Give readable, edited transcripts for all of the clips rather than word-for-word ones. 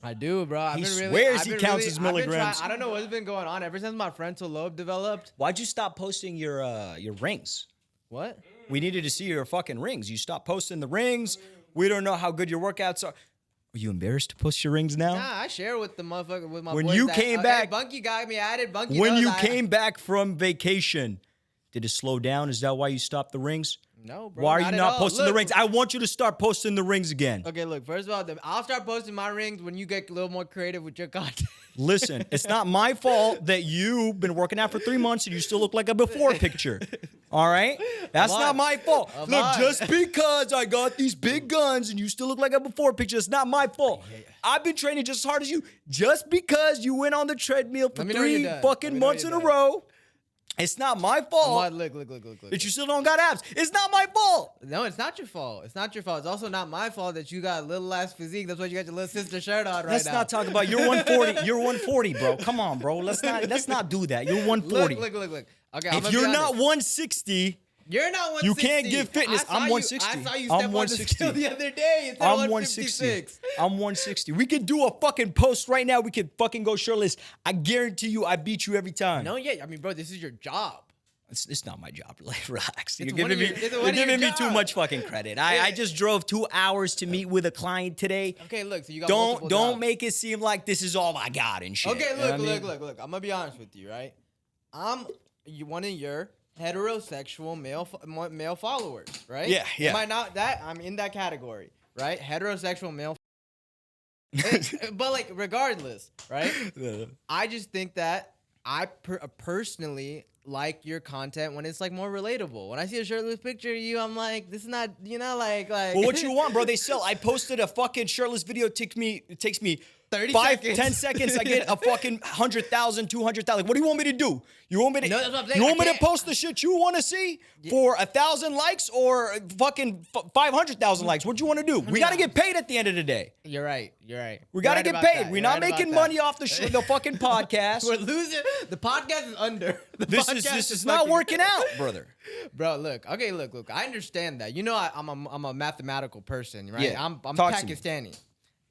I do, bro. He swears he counts his milligrams. I don't know what's been going on ever since my frontal lobe developed. Why'd you stop posting your rings? What? We needed to see your fucking rings. You stopped posting the rings. We don't know how good your workouts are. Are you embarrassed to post your rings now? Nah, I share with the motherfucker with my When boys you that, came back, hey, Bunky got me added. Bunky when knows you came back from vacation, did it slow down? Is that why you stopped the rings? No, bro. Why are you at not all. posting the Look, rings? I want you to start posting the rings again. Okay, look. First of all, I'll start posting my rings when you get a little more creative with your content. Listen, it's not my fault that you've been working out for 3 months and you still look like a before picture. All right? That's not my fault. Look, just because I got these big guns and you still look like a before picture, it's not my fault. I've been training just as hard as you. Just because you went on the treadmill for 3 fucking months in a row, it's not my fault. Look. That you still don't got abs. It's not my fault. No, it's not your fault. It's not your fault. It's also not my fault that you got a little ass physique. That's why you got your little sister shirt on right Let's now. not talk about you're 140. You're 140, bro. Come on, bro. Let's not do that. You're 140. Look. Okay, if you're not 160, you're not 160. you can't give fitness. I'm 160. I saw you step on the scale the other day. It's I'm 160. I'm 160. We could do a fucking post right now. We could fucking go shirtless. I guarantee you, I beat you every time. No, yeah. I mean, bro, this is your job. It's not my job. Like, relax. You're It's giving me too job. much fucking credit. I just drove 2 hours to meet with a client today. Okay, look. So you got multiple don't jobs. make it seem like this is all I got and shit. Okay, You know what I mean? look. I'm gonna be honest with you, right? I'm one of your heterosexual male followers, right? Yeah. Am I not that? I'm in that category, right? Heterosexual male. But like, regardless, right? I just think that I personally like your content when it's like more relatable. When I see a shirtless picture of you, I'm like, this is not, like. Well, what you want, bro? They sell. I posted a fucking shirtless video. It takes me 30 10 seconds. seconds. I get a fucking 100,000, 200,000. What do you want me to do? You want me to? No, that's what I'm saying. You want me to post the shit you want to see for 1,000 likes or fucking 500,000 likes? What do you want to do? We gotta get paid at the end of the day. You're right. We gotta get paid. We're not making money off the fucking podcast. We're losing. The podcast is under. This is not working out, brother. Bro, look. Okay, look. I understand that. You know, I'm a mathematical person, right? Yeah, I'm talk to me. Pakistani.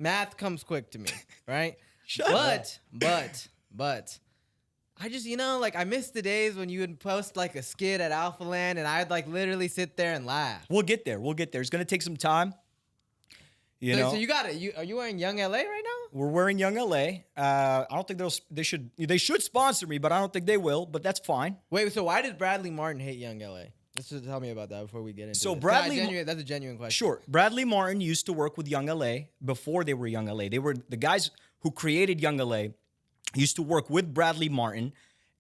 Math comes quick to me, right? But I just, like, I miss the days when you would post like a skit at Alpha Land and I'd like literally sit there and laugh. We'll get there. It's gonna take some time. So you got it. Are you wearing Young LA right now? We're wearing Young LA. I don't think they should sponsor me, but I don't think they will. But that's fine. Wait, so why did Bradley Martin hate Young LA? Just tell me about that before we get into it. That's a genuine question. Sure. Bradley Martin used to work with Young LA before they were Young LA. They were the guys who created Young LA. Used to work with Bradley Martin,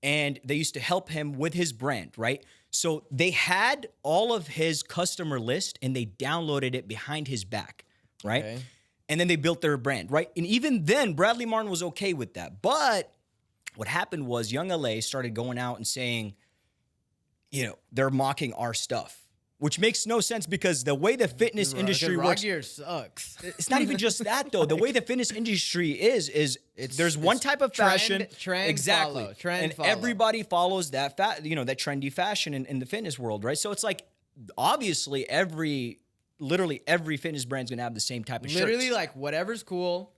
and they used to help him with his brand, right? So they had all of his customer list, and they downloaded it behind his back, right? Okay. And then they built their brand, right? And even then, Bradley Martin was okay with that. But what happened was Young LA started going out and saying, they're mocking our stuff, which makes no sense because the way the fitness industry works. Gear sucks. It's not even just that though. The way the fitness industry is there's one type of fashion. Trend exactly. Follow, trend and follow. everybody follows that that trendy fashion in the fitness world, right? So it's like obviously literally every fitness brand's gonna have the same type of shirts. Literally like whatever's cool,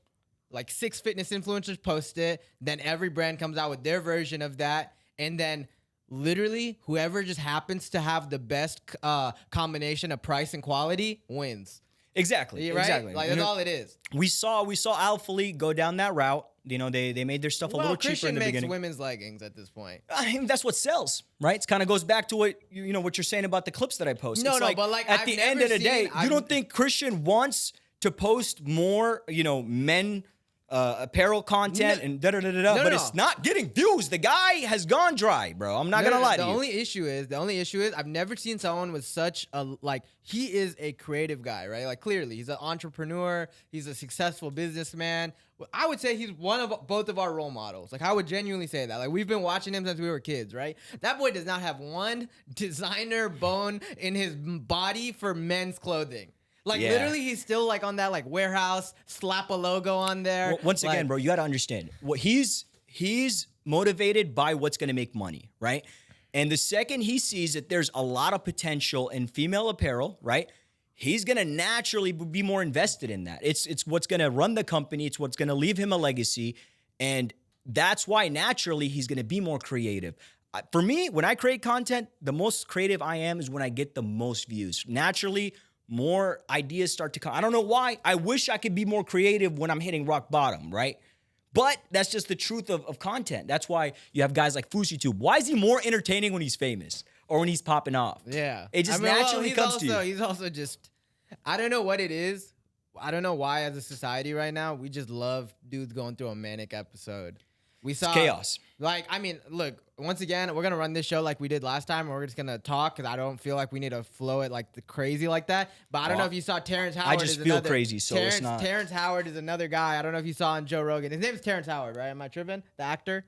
like 6 fitness influencers post it, then every brand comes out with their version of that, and then literally whoever just happens to have the best combination of price and quality wins. Exactly. Right? Exactly. Like that's all it is. We saw Alpha League go down that route. They made their stuff a little cheaper in the beginning. Christian makes women's leggings at this point. I mean, that's what sells, right? It kind of goes back to what what you're saying about the clips that I post. No, it's but like at I've the never end of the day, seen- you don't think Christian wants to post more, men apparel content and but it's not getting views. The guy has gone dry, bro. I'm not gonna lie to you. The only issue is I've never seen someone with such a he is a creative guy, right? Like clearly he's an entrepreneur, he's a successful businessman. I would say he's one of both of our role models. Like I would genuinely say that. Like we've been watching him since we were kids, right? That boy does not have one designer bone in his body for men's clothing. Literally, he's still like on that like warehouse, slap a logo on there. Well, once again, bro, you got to understand what he's motivated by what's going to make money, right? And the second he sees that there's a lot of potential in female apparel, right? he's going to naturally be more invested in that. It's what's going to run the company. It's what's going to leave him a legacy. And that's why naturally he's going to be more creative. For me, when I create content, the most creative I am is when I get the most views. Naturally, more ideas start to come. I don't know why. I wish I could be more creative when I'm hitting rock bottom, right? But that's just the truth of content. That's why you have guys like FusiTube. Why is he more entertaining when he's famous or when he's popping off? Yeah. It just naturally comes to you. He's also just, I don't know what it is. I don't know why as a society right now, we just love dudes going through a manic episode. We saw chaos. Like, I mean, look, once again, we're going to run this show like we did last time, and we're just going to talk because I don't feel like we need to flow it like the crazy like that. But I don't know if you saw Terrence Howard. I just feel crazy, so it's not. Terrence Howard is another guy. I don't know if you saw on Joe Rogan. His name is Terrence Howard, right? Am I tripping? The actor?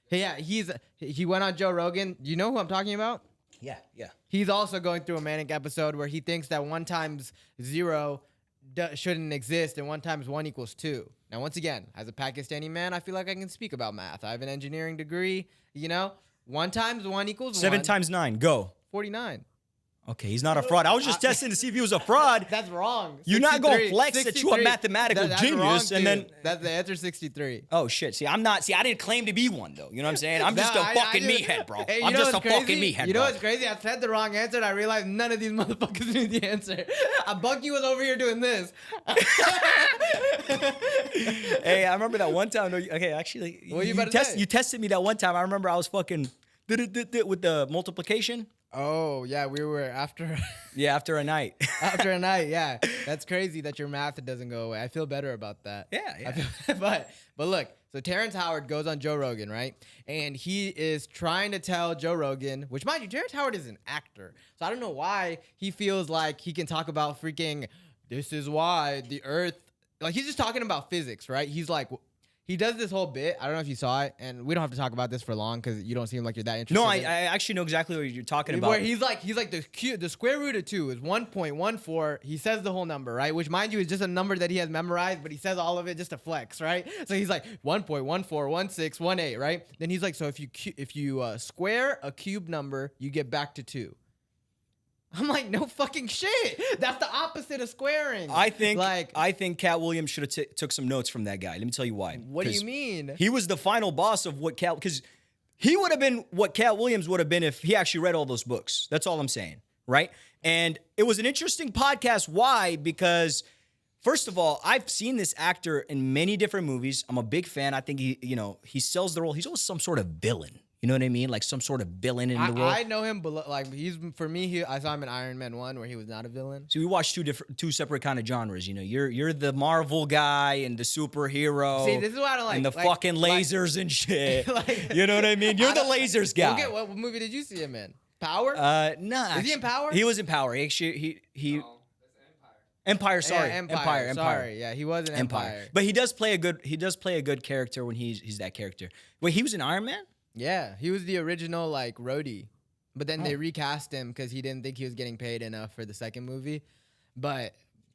Yeah, he went on Joe Rogan. You know who I'm talking about? Yeah. He's also going through a manic episode where he thinks that 1 times 0 shouldn't exist and 1 times 1 equals 2. Now, once again, as a Pakistani man, I feel like I can speak about math. I have an engineering degree, 1 times 1 equals 7 times 9, go. 49. Okay, he's not a fraud. I was just testing to see if he was a fraud. That's wrong. You're not going to flex that you're a mathematical genius. Wrong, and then that's the answer 63. Oh, shit. See, I didn't claim to be one, though. You know what I'm saying? I'm just a fucking meathead, bro. Hey, I'm just a fucking meathead, You know what's crazy? I said the wrong answer, and I realized none of these motherfuckers knew the answer. Bucky was over here doing this. Hey, I remember that one time. Okay, actually, you tested me that one time. I remember I was fucking with the multiplication. Oh, yeah, we were after... Yeah, after a night. After a night, yeah. That's crazy that your math doesn't go away. I feel better about that. Yeah. But look, so Terrence Howard goes on Joe Rogan, right? And he is trying to tell Joe Rogan, which, mind you, Terrence Howard is an actor. So I don't know why he feels like he can talk about freaking, this is why the earth... Like, he's just talking about physics, right? He's like... He does this whole bit. I don't know if you saw it, and we don't have to talk about this for long because you don't seem like you're that interested. No, I actually know exactly what you're talking about. Where he's like the square root of 2 is 1.14. He says the whole number, right? Which, mind you, is just a number that he has memorized, but he says all of it just to flex, right? So he's like 1.141618, right? Then he's like, so if you square a cube number, you get back to 2. I'm like, no fucking shit. That's the opposite of squaring. I think Cat Williams should have took some notes from that guy. Let me tell you why. What do you mean? He was the final boss of what Cat, because he would have been what Cat Williams would have been if he actually read all those books. That's all I'm saying, right? And it was an interesting podcast. Why? Because first of all, I've seen this actor in many different movies. I'm a big fan. I think he sells the role. He's always some sort of villain. You know what I mean? Like some sort of villain in the role. I know him, but like I saw him in Iron Man 1 where he was not a villain. So we watched two separate kind of genres. You're the Marvel guy and the superhero. See, this is what I don't like. And the fucking lasers and shit. You know what I mean? You're the lasers guy. Okay, what movie did you see him in? Power? Nah. Is he in Power? He was in Power. Actually, he. Empire, sorry. Yeah, Empire. Sorry, yeah, he was in Empire. But he does play a good character when he's that character. Wait, he was in Iron Man? Yeah, he was the original like roadie, but then they recast him because he didn't think he was getting paid enough for the second movie, but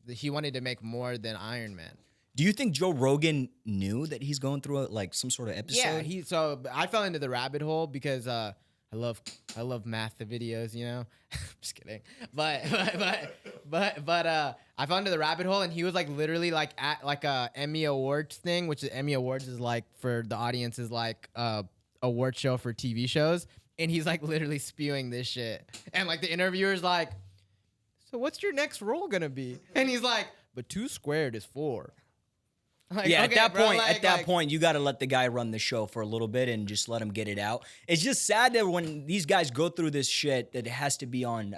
he wanted to make more than Iron Man. Do you think Joe Rogan knew that he's going through some sort of episode? Yeah, so I fell into the rabbit hole because I love math videos, just kidding. But I fell into the rabbit hole, and he was like literally like at like a Emmy Awards thing, which Emmy Awards is like for the audience is like award show for TV shows, and he's like literally spewing this shit, and like the interviewer's like, so what's your next role gonna be? And he's like, but 2 squared is 4. Like, yeah, okay, at that bro, point, you got to let the guy run the show for a little bit and just let him get it out. It's just sad that when these guys go through this shit, that it has to be on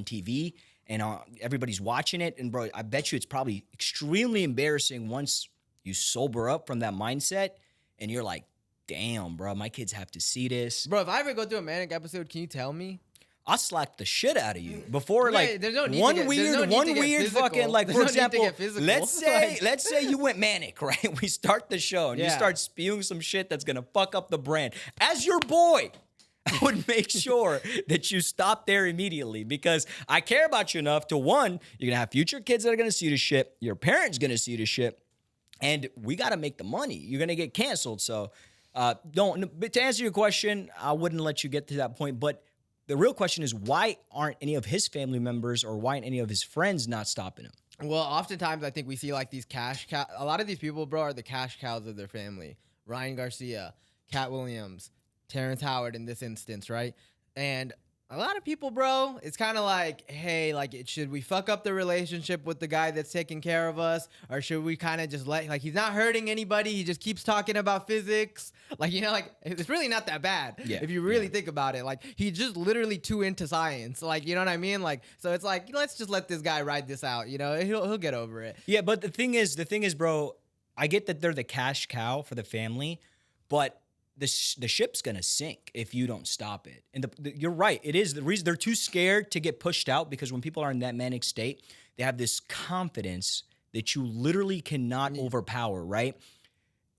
TV and everybody's watching it. And bro, I bet you it's probably extremely embarrassing once you sober up from that mindset and you're like, damn, bro, my kids have to see this. Bro, if I ever go through a manic episode, can you tell me? I'll slap the shit out of you before one weird fucking like, for example, let's say you went manic, right? We start the show and you start spewing some shit that's gonna fuck up the brand. As your boy, I would make sure that you stop there immediately because I care about you enough to, one, you're gonna have future kids that are gonna see the shit, your parents gonna see the shit, and we gotta make the money. You're gonna get canceled, so but to answer your question, I wouldn't let you get to that point, but the real question is, why aren't any of his family members or why aren't any of his friends not stopping him? Well, oftentimes I think we see like these cash cow. A lot of these people, bro, are the cash cows of their family. Ryan Garcia, Cat Williams, Terrence Howard in this instance, right? And a lot of people, bro, it's kind of like, hey, like, should we fuck up the relationship with the guy that's taking care of us? Or should we kind of just like, he's not hurting anybody. He just keeps talking about physics. Like, you know, like, it's really not that bad if you really think about it. Like, he's just literally too into science. Like, you know what I mean? Like, so it's like, let's just let this guy ride this out. You know, he'll get over it. Yeah, but the thing is, bro, I get that they're the cash cow for the family, but the ship's gonna sink if you don't stop it. And you're right. It is the reason they're too scared to get pushed out, because when people are in that manic state, they have this confidence that you literally cannot overpower, right?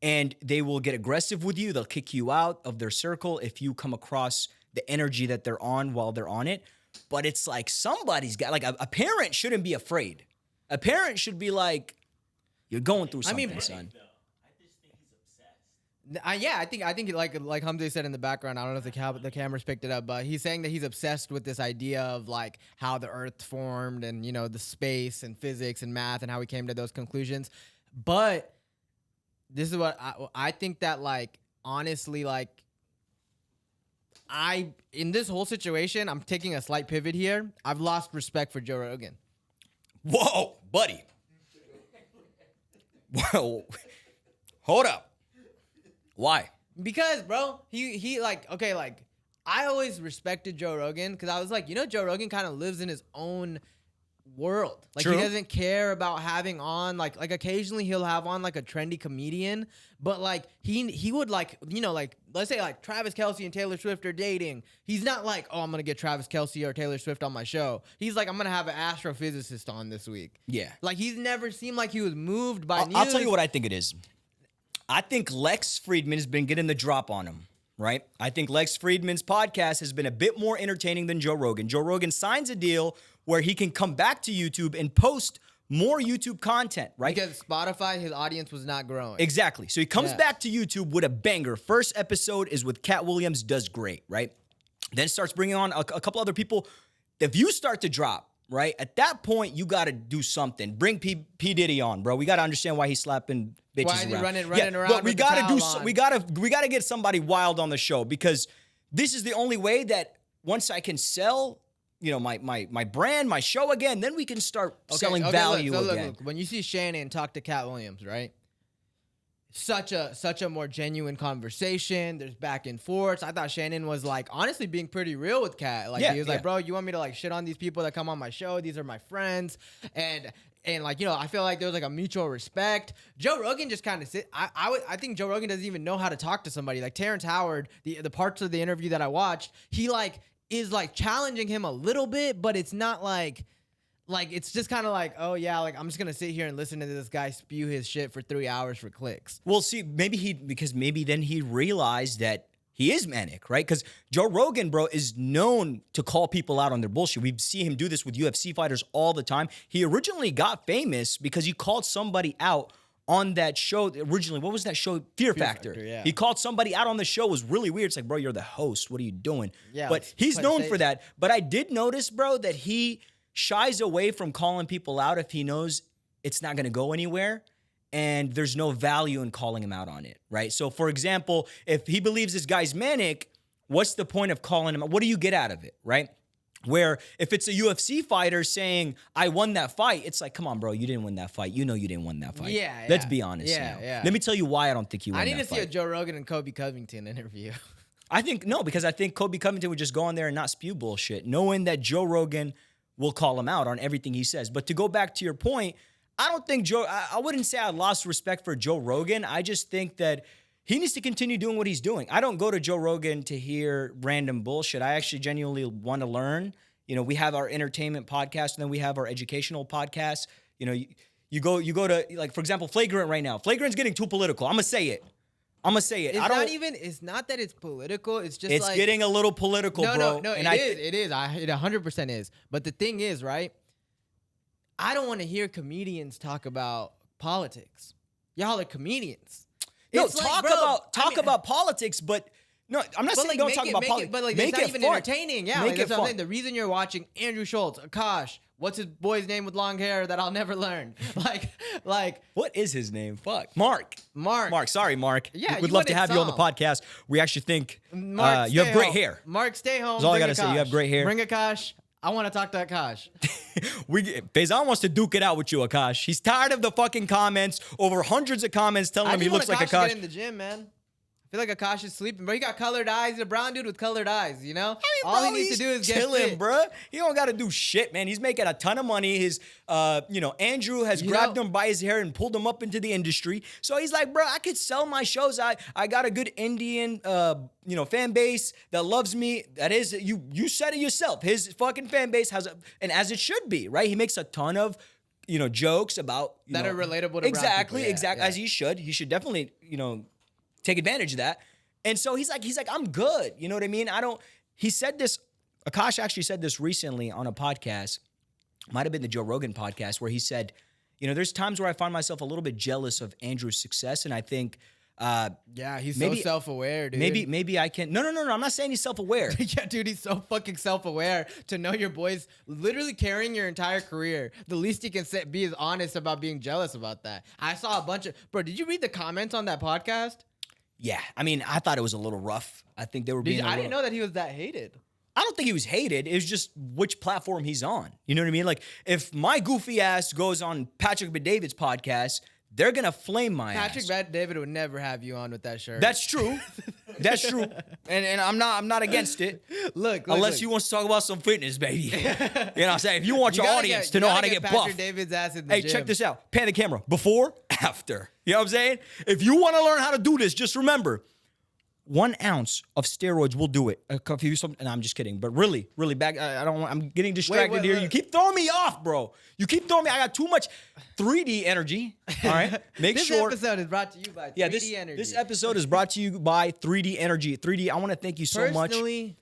And they will get aggressive with you. They'll kick you out of their circle if you come across the energy that they're on while they're on it. But it's like somebody's got, like, a parent shouldn't be afraid. A parent should be like, you're going through something, son. Yeah, I think like Hamza said in the background, I don't know if the cameras picked it up, but he's saying that he's obsessed with this idea of like how the earth formed and, you know, the space and physics and math and how we came to those conclusions. But this is what I think that, like, honestly, like, in this whole situation, I'm taking a slight pivot here. I've lost respect for Joe Rogan. Whoa, buddy. Whoa. Hold up. Why? Because, bro, he like, okay, like, I always respected Joe Rogan because I was like, you know, Joe Rogan kind of lives in his own world. Like, True. He doesn't care about having on, like occasionally he'll have on like a trendy comedian, but like he would, like, you know, like, let's say like Travis Kelce and Taylor Swift are dating. He's not like, oh, I'm gonna get Travis Kelce or Taylor Swift on my show. He's like, I'm gonna have an astrophysicist on this week. Yeah. Like, he's never seemed like he was moved by news. I'll tell you what I think it is. I think Lex Friedman has been getting the drop on him, right? I think Lex Friedman's podcast has been a bit more entertaining than Joe Rogan. Joe Rogan signs a deal where he can come back to YouTube and post more YouTube content, right? Because Spotify, his audience was not growing. Exactly. So he comes back to YouTube with a banger. First episode is with Cat Williams, does great, right? Then starts bringing on a couple other people. The views start to drop, right? At that point, you got to do something. Bring P. Diddy on, bro. We got to understand why he's slapping bitches why is he around. running around? But we with got the to do. towel on? We got to get somebody wild on the show, because this is the only way that once I can sell, you know, my brand, my show again, then we can start selling value again. Look. When you see Shannon talk to Cat Williams, right? Such a more genuine conversation. There's back and forth. I thought Shannon was, like, honestly being pretty real with Cat. Like, he was like, bro, you want me to, like, shit on these people that come on my show? These are my friends. And like, you know, I feel like there was like a mutual respect. Joe Rogan just kind of I think Joe Rogan doesn't even know how to talk to somebody. Like Terrence Howard, the parts of the interview that I watched, he like is like challenging him a little bit, but it's not like it's just kind of like, oh yeah, like I'm just gonna sit here and listen to this guy spew his shit for 3 hours for clicks. Well, see, because maybe then he realized that he is manic, right? Because Joe Rogan, bro, is known to call people out on their bullshit. We see him do this with UFC fighters all the time. He originally got famous because he called somebody out on that show. Originally, what was that show? Fear Factor. Yeah. He called somebody out on the show. It was really weird. It's like, bro, you're the host. What are you doing? Yeah, but he's known for that. But I did notice, bro, that he shies away from calling people out if he knows it's not going to go anywhere. And there's no value in calling him out on it, right? So, for example, if he believes this guy's manic, what's the point of calling him out? What do you get out of it, right? Where if it's a UFC fighter saying, I won that fight, it's like, come on, bro, you didn't win that fight. You know you didn't win that fight. Yeah. Let's be honest now. Yeah. Let me tell you why I don't think you won that fight. I need to see a Joe Rogan and Kobe Covington interview. Because I think Kobe Covington would just go on there and not spew bullshit, knowing that Joe Rogan will call him out on everything he says. But to go back to your point, I don't think I wouldn't say I lost respect for Joe Rogan. I just think that he needs to continue doing what he's doing. I don't go to Joe Rogan to hear random bullshit. I actually genuinely want to learn. You know, we have our entertainment podcast, and then we have our educational podcast. You know, you go to, like, for example, Flagrant right now. Flagrant's getting too political. I'm gonna say it. It's not that it's political. It's just it's like, getting a little political, bro. No, it is. It 100% is. But the thing is, right? I don't want to hear comedians talk about politics. Y'all are comedians. No, talk about politics, but No, I'm not saying like, don't talk about politics. But like, make it's not it even fun. entertaining. Yeah, Make like, that's it what I'm fun. saying. The reason you're watching Andrew Schultz, Akash, what's his boy's name with long hair that I'll never learn? Like, What is his name? Fuck. Mark. Sorry, Mark. Yeah, We'd you love to wanted have you on the Tom. podcast. We actually think Mark, you have stay great home. hair. Mark, stay home. That's all I Bring gotta say. You have Akash. great hair. Bring Akash. I want to talk to Akash. Faison wants to duke it out with you, Akash. He's tired of the fucking comments, over hundreds of comments telling him he looks like to Akash. get in the gym, man. I feel like Akash is sleeping, bro. He got colored eyes. He's a brown dude with colored eyes, you know? All he needs to do is get chilling, fit. bro. He don't got to do shit, man. He's making a ton of money. His, Andrew has grabbed him by his hair and pulled him up into the industry. So he's like, bro, I could sell my shows. I got a good Indian, fan base that loves me. That is, you said it yourself. His fucking fan base has, and as it should be, right? He makes a ton of, jokes about that are relatable to exactly, brown people. Yeah. as he should. He should definitely, take advantage of that. And so he's like, I'm good. You know what I mean? He said this, Akash actually said this recently on a podcast, might have been the Joe Rogan podcast, where he said, there's times where I find myself a little bit jealous of Andrew's success. And I think, he's maybe, so self-aware, dude. Maybe I can, no, I'm not saying he's self-aware. Yeah, dude, he's so fucking self-aware to know your boy's literally carrying your entire career. The least he can be is honest about being jealous about that. I saw a bunch of, bro, did you read the comments on that podcast? Yeah, I mean, I thought it was a little rough. I think they were being I didn't know that he was that hated. I don't think he was hated. It was just which platform he's on. You know what I mean? Like, if my goofy ass goes on Patrick Bet-David's podcast, they're going to flame my ass. Patrick Bet-David would never have you on with that shirt. That's true. That's true. And I'm not against it. Look, Unless you want to talk about some fitness, baby. You know what I'm saying? If you want your audience to know how to get Patrick buff. David's ass in the Hey, gym. check this out. Pan the camera. Before, after. You know what I'm saying? If you want to learn how to do this, just remember, 1 ounce of steroids will do it. And I'm just kidding. But really back. I'm getting distracted here. You keep throwing me off, bro. You keep throwing me. I got too much 3D energy. All right. This episode is brought to you by 3D Energy. This episode is brought to you by 3D Energy. 3D, I want to thank you so much. Personally,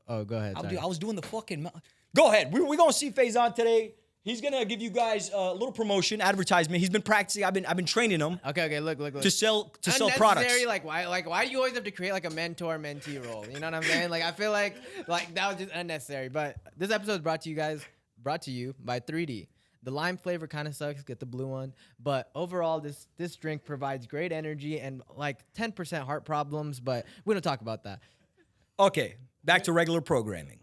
oh, go ahead. I was doing the fucking. Go ahead. We're going to see Faison today. He's gonna give you guys a little promotion, advertisement. He's been practicing. I've been training him. Okay. Look. To sell products. Like why do you always have to create like a mentor-mentee role? You know what I'm saying? Like I feel like that was just unnecessary. But this episode is brought to you by 3D. The lime flavor kind of sucks. Get the blue one. But overall, this drink provides great energy and like 10% heart problems. But we don't talk about that. Okay, back to regular programming.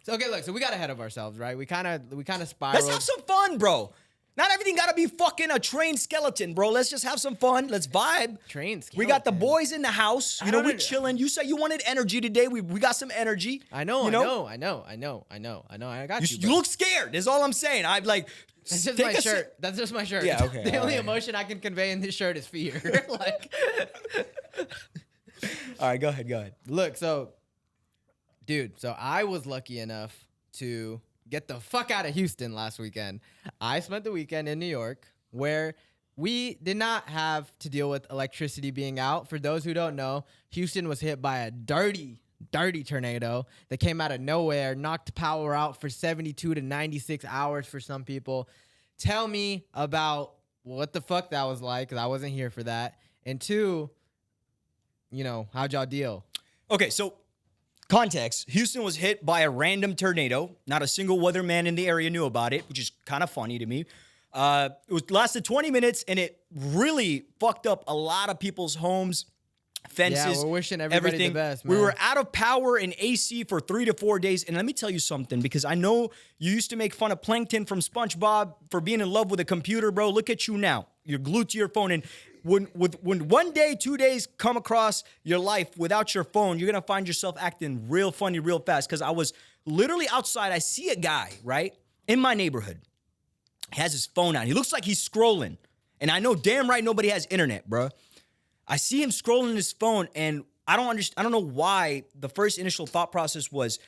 So look, so we got ahead of ourselves, right? We kind of spiraled. Let's have some fun, bro. Not everything got to be fucking a trained skeleton, bro. Let's just have some fun. Let's vibe. Trained skeleton. We got the boys in the house. We're chilling. You said you wanted energy today. We got some energy. I know. I got you. You look scared. Is all I'm saying. I'm like. That's just my shirt. That's just my shirt. Yeah, okay. The only emotion I can convey in this shirt is fear. Like. All right, go ahead. Look, so. Dude, so I was lucky enough to get the fuck out of Houston last weekend. I spent the weekend in New York where we did not have to deal with electricity being out. For those who don't know, Houston was hit by a dirty tornado that came out of nowhere, knocked power out for 72 to 96 hours for some people. Tell me about what the fuck that was like, because I wasn't here for that. And two, how'd y'all deal? Okay, so context, Houston was hit by a random tornado. Not a single weatherman in the area knew about it, which is kind of funny to me. It lasted 20 minutes, and it really fucked up a lot of people's homes, fences, yeah, we're wishing everybody the best, man. We were out of power and AC for 3 to 4 days. And let me tell you something, because I know you used to make fun of Plankton from SpongeBob for being in love with a computer, bro. Look at you now. You're glued to your phone. And when 1 day, 2 days come across your life without your phone, you're going to find yourself acting real funny real fast. Because I was literally outside. I see a guy, right, in my neighborhood. He has his phone out. He looks like he's scrolling. And I know damn right nobody has internet, bro. I see him scrolling his phone, and I don't understand. I don't know why the first initial thought process was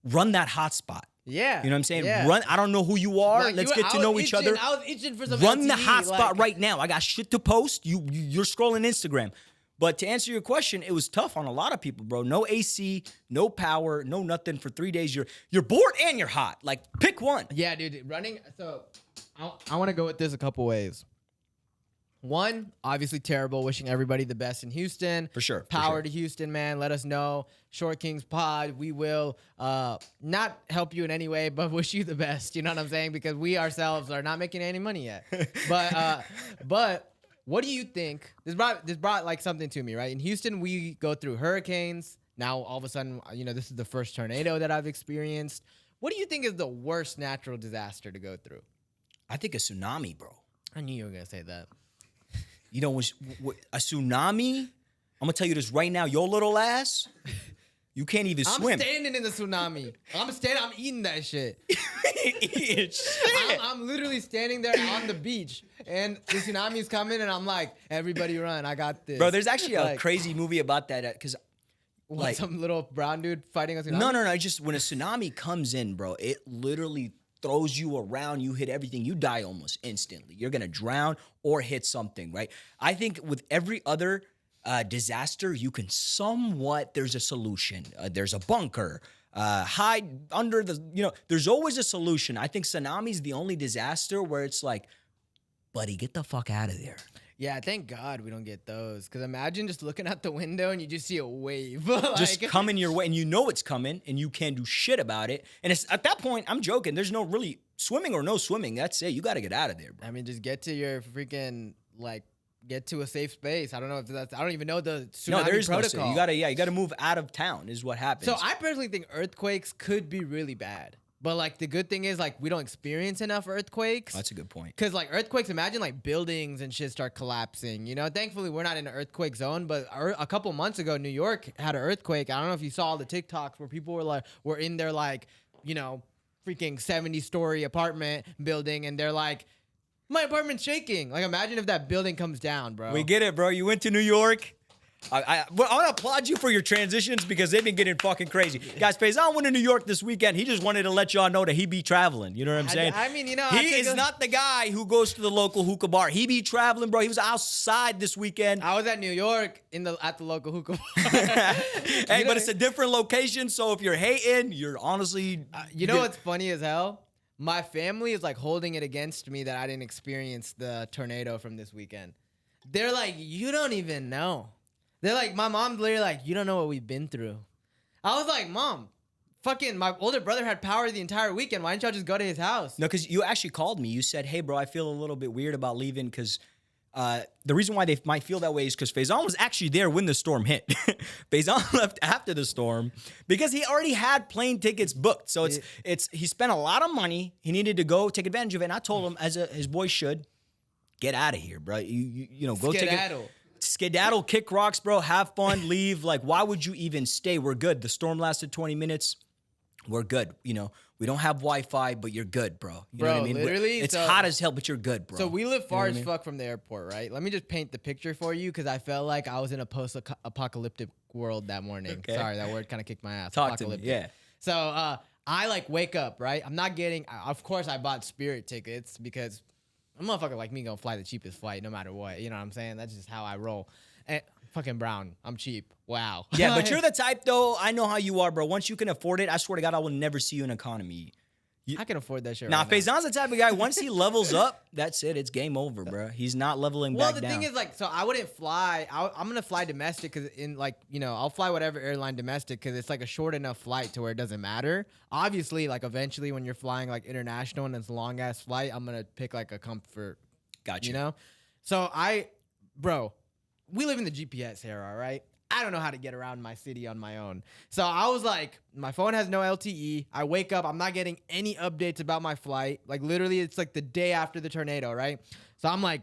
run that hotspot. Yeah. You know what I'm saying? Yeah. Run. I don't know who you are. Like, Let's get to know each other. I was itching for some Run the LTE, hotspot right now. I got shit to post. You're scrolling Instagram. But to answer your question, it was tough on a lot of people, bro. No AC, no power, no nothing for 3 days. You're bored and you're hot. Like, pick one. Yeah, dude. Running. So I want to go with this a couple ways. One, obviously terrible. Wishing everybody the best in Houston. For sure. Power to Houston, man. Let us know. Short Kings Pod. We will not help you in any way, but wish you the best. You know what I'm saying? Because we ourselves are not making any money yet. But what do you think? This brought like something to me, right? In Houston, we go through hurricanes. Now all of a sudden, this is the first tornado that I've experienced. What do you think is the worst natural disaster to go through? I think a tsunami, bro. I knew you were gonna say that. A tsunami, I'm going to tell you this right now. Your little ass, you can't even swim. I'm standing in the tsunami. I'm eating that shit. I'm literally standing there on the beach, and the tsunami's coming, and I'm like, everybody run. I got this. Bro, there's actually a crazy movie about that because... Like some little brown dude fighting a tsunami? No. Just when a tsunami comes in, bro, it literally throws you around. You hit everything. You die almost instantly. You're going to drown or hit something, right? I think with every other disaster, you can somewhat, there's a solution. There's a bunker. Hide under there's always a solution. I think tsunami's the only disaster where it's like, buddy, get the fuck out of there. Yeah, thank God we don't get those. Because imagine just looking out the window and you just see a wave. Just coming your way, and you know it's coming, and you can't do shit about it. And it's at that point, I'm joking. There's no really swimming or no swimming. That's it. You got to get out of there, bro. I mean, just get to your freaking, get to a safe space. I don't know if that's, I don't even know the tsunami there is protocol. No safe. You got to move out of town is what happens. So I personally think earthquakes could be really bad. But, the good thing is, we don't experience enough earthquakes. That's a good point. Because, earthquakes, imagine, buildings and shit start collapsing. Thankfully, we're not in an earthquake zone. But a couple months ago, New York had an earthquake. I don't know if you saw all the TikToks where people were in their, freaking 70-story apartment building. And they're like, my apartment's shaking. Imagine if that building comes down, bro. We get it, bro. You went to New York. I want to applaud you for your transitions because they've been getting fucking crazy. Guys, Faison went to New York this weekend. He just wanted to let y'all know that he be traveling. You know what I'm saying? I mean, he is not the guy who goes to the local hookah bar. He be traveling, bro. He was outside this weekend. I was at New York at the local hookah bar. Hey, but it's a different location, so if you're hating, you're honestly... you know what's funny as hell? My family is holding it against me that I didn't experience the tornado from this weekend. They're like, you don't even know. They're like, my mom's literally like, you don't know what we've been through. I was like, Mom, fucking my older brother had power the entire weekend. Why didn't y'all just go to his house? No, because you actually called me. You said, hey, bro, I feel a little bit weird about leaving because the reason why they might feel that way is because Faison was actually there when the storm hit. Faison left after the storm because he already had plane tickets booked. So he spent a lot of money. He needed to go take advantage of it. And I told him, as his boy should, get out of here, bro. You know, go skedaddle, kick rocks, bro. Have fun, leave. Why would you even stay? We're good. The storm lasted 20 minutes. We're good. We don't have Wi-Fi, but you're good, bro. You know what I mean? Literally, it's hot as hell, but you're good, bro. So we live far as fuck from the airport, right? Let me just paint the picture for you because I felt like I was in a post-apocalyptic world that morning. Okay. Sorry, that word kind of kicked my ass. Talk to me, yeah. So I wake up, right? I'm not getting, of course I bought Spirit tickets because a motherfucker like me gonna fly the cheapest flight no matter what. You know what I'm saying? That's just how I roll. And fucking Brown, I'm cheap. Wow. Yeah, but you're the type, though. I know how you are, bro. Once you can afford it, I swear to God, I will never see you in economy. I can afford that shit. Nah, Faison's the type of guy, once he levels up, that's it. It's game over, bro. He's not leveling back down. Well, the thing is, so I wouldn't fly. I'm going to fly domestic because I'll fly whatever airline domestic because it's a short enough flight to where it doesn't matter. Obviously, eventually when you're flying international and it's a long-ass flight, I'm going to pick a comfort. Gotcha. So bro, we live in the GPS era, right? I don't know how to get around my city on my own. So I was like, my phone has no LTE. I wake up, I'm not getting any updates about my flight. Literally, it's the day after the tornado, right? So I'm like,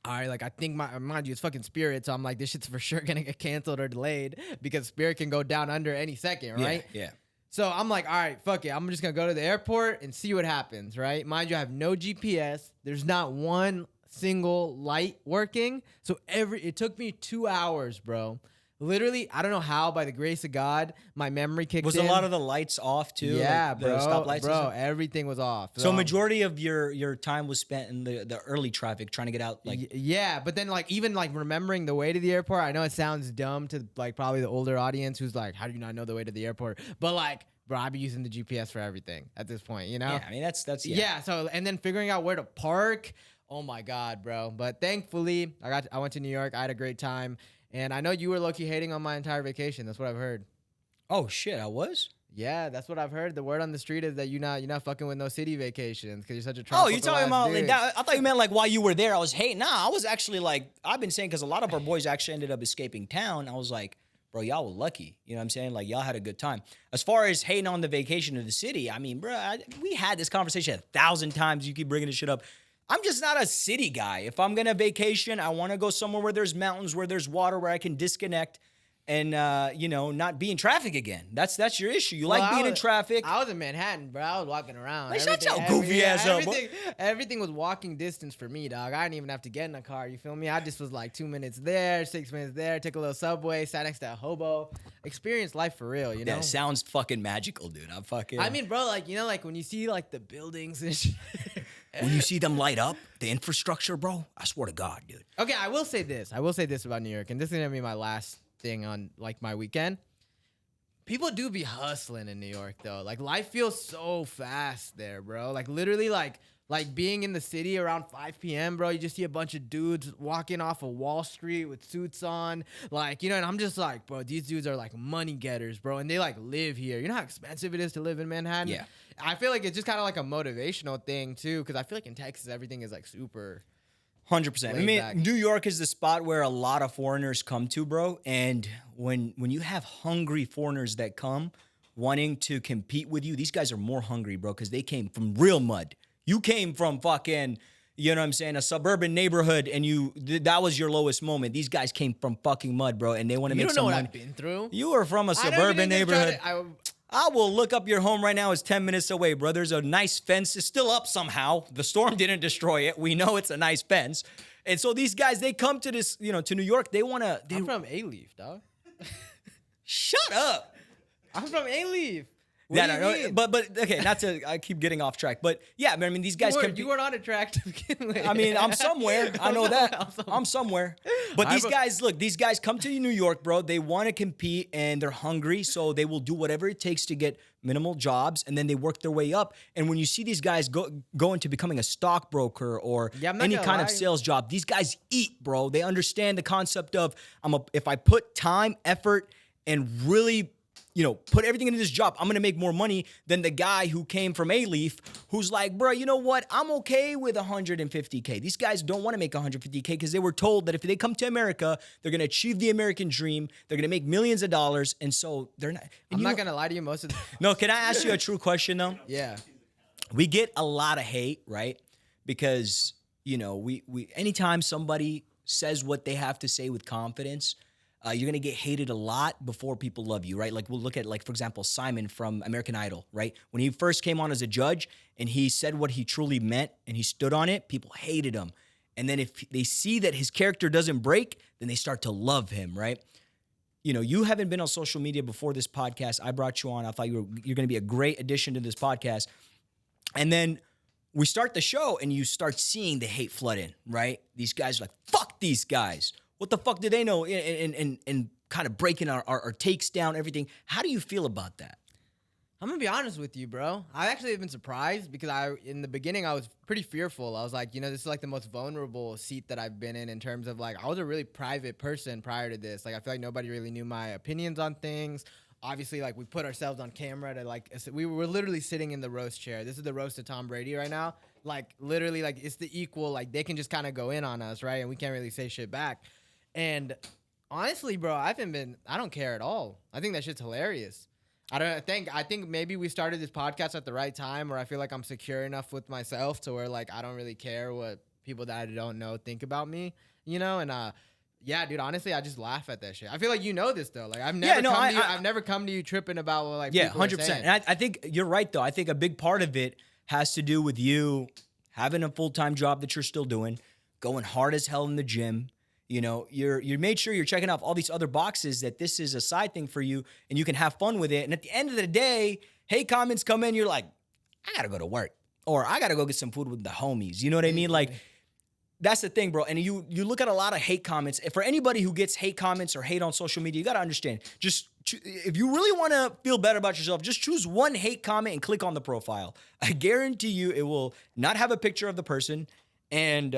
all right, I think mind you, it's fucking Spirit. So I'm like, this shit's for sure gonna get canceled or delayed because Spirit can go down under any second, right? Yeah. So I'm like, all right, fuck it. I'm just gonna go to the airport and see what happens, right? Mind you, I have no GPS. There's not one single light working. So it took me 2 hours, bro. Literally, I don't know how, by the grace of God, my memory kicked in. Was a lot of the lights off, too? Yeah, the stoplights bro, everything was off. So majority of your time was spent in the early traffic trying to get out, Yeah, but then, even remembering the way to the airport, I know it sounds dumb to, probably the older audience who's like, how do you not know the way to the airport? But, bro, I'd be using the GPS for everything at this point, you know? Yeah, I mean, that's Yeah, so, and then figuring out where to park. Oh my God, bro. But thankfully, I went to New York. I had a great time. And I know you were low-key hating on my entire vacation. That's what I've heard. Oh shit, I was. Yeah, that's what I've heard. The word on the street is that you're not fucking with no city vacations because you're such a Oh, you talking about dude. that? I thought you meant like while you were there. I was hating. Nah, I was actually like I've been saying because a lot of our boys actually ended up escaping town. I was like, bro, y'all were lucky. You know what I'm saying? Like y'all had a good time. As far as hating on the vacation of the city, I mean, bro, we had this conversation 1,000 times. You keep bringing this shit up. I'm just not a city guy. If I'm gonna vacation, I want to go somewhere where there's mountains, where there's water, where I can disconnect. And not be in traffic again. That's your issue. You like being in traffic. I was in Manhattan, bro. I was walking around. Like, shut your goofy ass up, bro. Everything was walking distance for me, dog. I didn't even have to get in a car. You feel me? I just was like 2 minutes there, 6 minutes there. Took a little subway, sat next to a hobo. Experienced life for real, you know? Yeah, sounds fucking magical, dude. I mean, bro, like like when you see like the buildings and shit. When you see them light up, the infrastructure, bro. I swear to God, dude. Okay, I will say this about New York, and this is gonna be my last thing on like my weekend. People do be hustling in New York though. Like life feels so fast there, bro. Like literally like being in the city around 5 p.m., bro, you just see a bunch of dudes walking off of Wall Street with suits on. Like, and I'm just like, bro, these dudes are like money getters, bro. And they like live here. You know how expensive it is to live in Manhattan? Yeah. I feel like it's just kind of like a motivational thing too, because I feel like in Texas, everything is like super 100%. I mean, New York is the spot where a lot of foreigners come to, bro. And when you have hungry foreigners that come wanting to compete with you, these guys are more hungry, bro, because they came from real mud. You came from fucking, you know what I'm saying, a suburban neighborhood, and that was your lowest moment. These guys came from fucking mud, bro, and they want to make some money. You don't know what I've been through. You were from a suburban neighborhood. I will look up your home right now. It's 10 minutes away, bro. There's a nice fence. It's still up somehow. The storm didn't destroy it. We know it's a nice fence. And so these guys, they come to this, to New York. They want to. I'm from A-Leaf, dog. Shut up. I'm from A-Leaf. But okay, I keep getting off track. But yeah, I mean, these guys you weren't on a track to begin with. I mean, I'm somewhere. I know that. I'm somewhere. But these guys come to New York, bro. They want to compete and they're hungry, so they will do whatever it takes to get minimal jobs, and then they work their way up. And when you see these guys go into becoming a stockbroker or any kind of sales job, these guys eat, bro. They understand the concept of if I put time, effort, and really put everything into this job, I'm going to make more money than the guy who came from A-Leaf who's like, bro, you know what? I'm okay with 150K. These guys don't want to make 150K because they were told that if they come to America, they're going to achieve the American dream. They're going to make millions of dollars. And so they're not. I'm not going to lie to you most of the No, can I ask you a true question though? Yeah. We get a lot of hate, right? Because, we anytime somebody says what they have to say with confidence, you're going to get hated a lot before people love you, right? Like we'll look at, like, for example, Simon from American Idol, right? When he first came on as a judge and he said what he truly meant and he stood on it, people hated him. And then if they see that his character doesn't break, then they start to love him, right? You haven't been on social media before this podcast. I brought you on. I thought you're going to be a great addition to this podcast. And then we start the show and you start seeing the hate flood in, right? These guys are like, fuck these guys. What the fuck do they know? And kind of breaking our takes down, everything. How do you feel about that? I'm going to be honest with you, bro. I actually have been surprised because in the beginning, I was pretty fearful. I was like, this is like the most vulnerable seat that I've been in terms of like, I was a really private person prior to this. Like, I feel like nobody really knew my opinions on things. Obviously, like, we put ourselves on camera to like, we were literally sitting in the roast chair. This is the roast of Tom Brady right now. Like, literally, like, it's the equal, like, they can just kind of go in on us, right? And we can't really say shit back. And honestly, bro, I don't care at all. I think that shit's hilarious. I think maybe we started this podcast at the right time where I feel like I'm secure enough with myself to where like I don't really care what people that I don't know think about me, and yeah, dude, honestly, I just laugh at that shit. I feel like this though. Like I've never come to you tripping about what like 100%. And I think you're right though. I think a big part of it has to do with you having a full-time job that you're still doing, going hard as hell in the gym. You made sure you're checking off all these other boxes that this is a side thing for you and you can have fun with it. And at the end of the day, hate comments come in, you're like, I got to go to work or I got to go get some food with the homies. You know what I mean? Like, that's the thing, bro. And you look at a lot of hate comments. For anybody who gets hate comments or hate on social media, you got to understand, just if you really want to feel better about yourself, just choose one hate comment and click on the profile. I guarantee you it will not have a picture of the person. and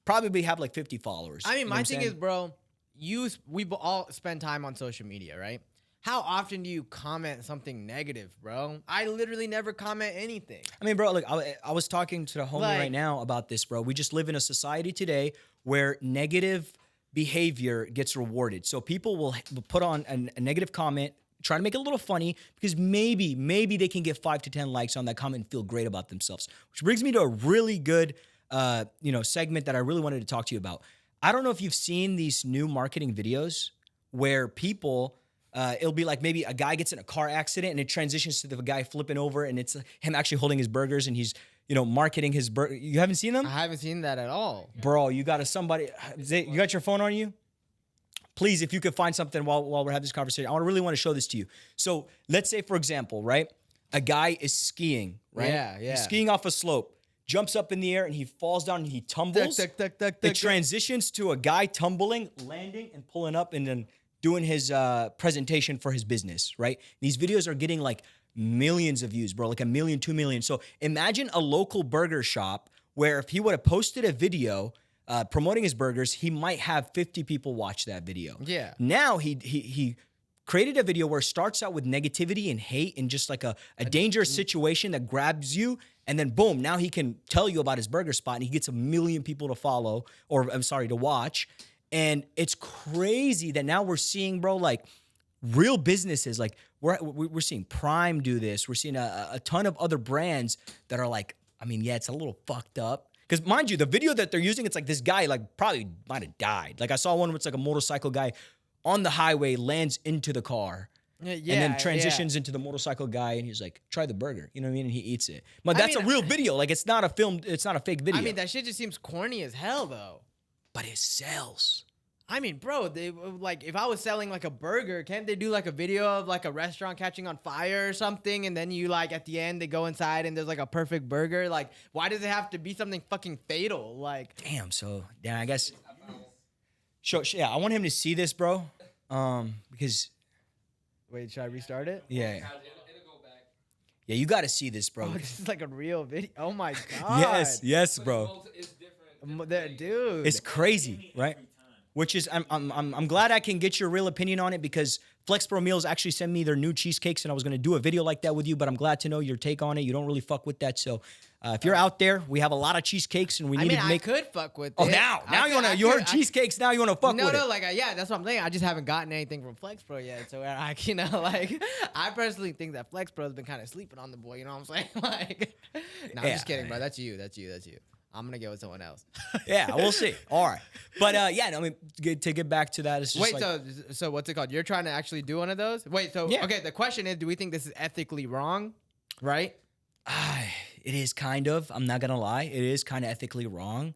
probably have like 50 followers. I mean, You know what my I'm thing saying? is, bro, we all spend time on social media, right? How often do you comment something negative, bro? I literally never comment anything. I mean, bro, look, I was talking to the homie right now about this, bro. We just live in a society today where negative behavior gets rewarded. So people will put on a negative comment, try to make it a little funny because maybe they can get 5 to 10 likes on that comment and feel great about themselves. Which brings me to a really good, segment that I really wanted to talk to you about. I don't know if you've seen these new marketing videos where people, it'll be like maybe a guy gets in a car accident and it transitions to the guy flipping over and it's him actually holding his burgers and he's, marketing his burger. You haven't seen them? I haven't seen that at all. Bro, you got you got your phone on you? Please, if you could find something while we're having this conversation, I really want to show this to you. So let's say, for example, right? A guy is skiing, right? Yeah. He's skiing off a slope, jumps up in the air and he falls down and he tumbles. It transitions to a guy tumbling, landing and pulling up and then doing his presentation for his business, right? These videos are getting like millions of views, bro, like 1 million, 2 million. So imagine a local burger shop where if he would have posted a video promoting his burgers, he might have 50 people watch that video. Yeah. Now he created a video where it starts out with negativity and hate and just like a dangerous situation that grabs you. And then boom, now he can tell you about his burger spot and he gets 1 million people to follow to watch. And it's crazy that now we're seeing, bro, like real businesses, like we're seeing Prime do this. We're seeing a ton of other brands that are like, I mean, yeah, it's a little fucked up. Because mind you, the video that they're using, it's like this guy like probably might have died. Like I saw one where it's like a motorcycle guy on the highway lands into the car. And then transitions into the motorcycle guy and he's like, try the burger. You know what I mean? And he eats it. But that's a real video. Like it's not a film. It's not a fake video. I mean, that shit just seems corny as hell though. But it sells. I mean, bro, they like if I was selling like a burger, can't they do like a video of like a restaurant catching on fire or something? And then you like at the end they go inside and there's like a perfect burger. Like, why does it have to be something fucking fatal? Like, damn. So yeah, I guess. Yeah, I want him to see this, bro. Because. Wait, should I restart it? Yeah. Yeah, you got to see this, bro. Oh, this is like a real video. Oh my god. Yes, bro. Dude, it's crazy, right? Which is, I'm glad I can get your real opinion on it because Flex Pro Meals actually sent me their new cheesecakes and I was going to do a video like that with you, but I'm glad to know your take on it. You don't really fuck with that. So if you're out there, we have a lot of cheesecakes and we need to make. I could fuck with it. Oh, you heard cheesecakes, now you want to fuck with it. No, yeah, that's what I'm saying. I just haven't gotten anything from Flex Pro yet. So I I personally think that Flex Pro has been kind of sleeping on the boy. You know what I'm saying? Like, I'm just kidding, bro. That's you. I'm going to get with someone else. Yeah, we'll see. All right. But to get back to that. It's just so what's it called? You're trying to actually do one of those? Okay, the question is, do we think this is ethically wrong? Right? It is kind of. I'm not going to lie. It is kind of ethically wrong.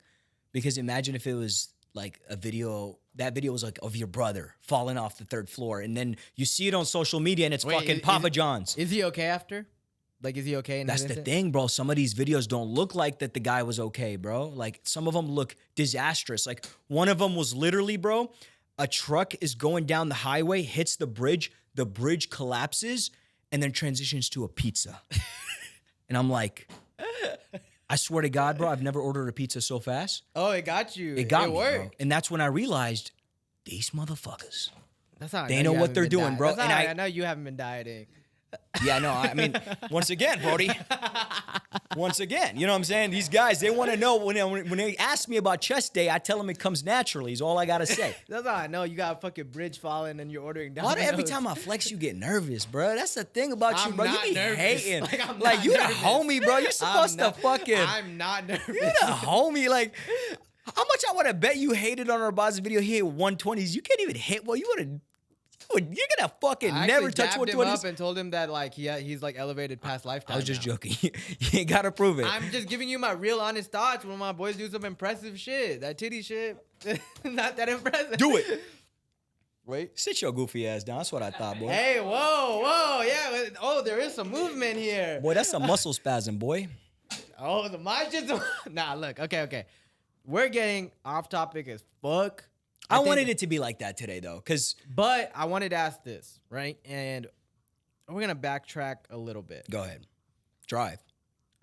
Because imagine if it was like a video, that video was like of your brother falling off the 3rd floor. And then you see it on social media and it's fucking Papa John's. Is he okay after? Like, is he okay? That's the thing, bro. Some of these videos don't look like that the guy was okay, bro. Like, some of them look disastrous. Like, one of them was literally, bro, a truck is going down the highway, hits the bridge collapses, and then transitions to a pizza. And I'm like, I swear to God, bro, I've never ordered a pizza so fast. Oh, it got you. It got me, bro. And that's when I realized, these motherfuckers, that's how they know what they're doing, bro. And I know you haven't been dieting. Yeah, no, I mean, once again, Brody. Once again, you know what I'm saying? These guys, they want to know when they ask me about chest day, I tell them it comes naturally is all I got to say. That's how I know you got a fucking bridge falling and you're ordering down. Why do every time I flex, you get nervous, bro? That's the thing about you, bro. You be nervous. hating. Like you the homie, bro. You're supposed to fucking. I'm not nervous. You're the homie. Like, how much I want to bet you hated on our boss video? He hit 120s. You can't even hit. Well, you would have. You're gonna fucking never touch 120s. I him up and told him that like he's like elevated past lifetime. I was just joking. You ain't gotta prove it. I'm just giving you my real honest thoughts when my boys do some impressive shit. That titty shit, not that impressive. Do it. Wait. Sit your goofy ass down. That's what I thought, boy. Hey, whoa, yeah. Oh, there is some movement here. Boy, that's a muscle spasm, boy. Oh, my just. Nah, look. Okay. We're getting off topic as fuck. I wanted it to be like that today, though, But I wanted to ask this, right? And we're gonna backtrack a little bit. Go ahead. Drive.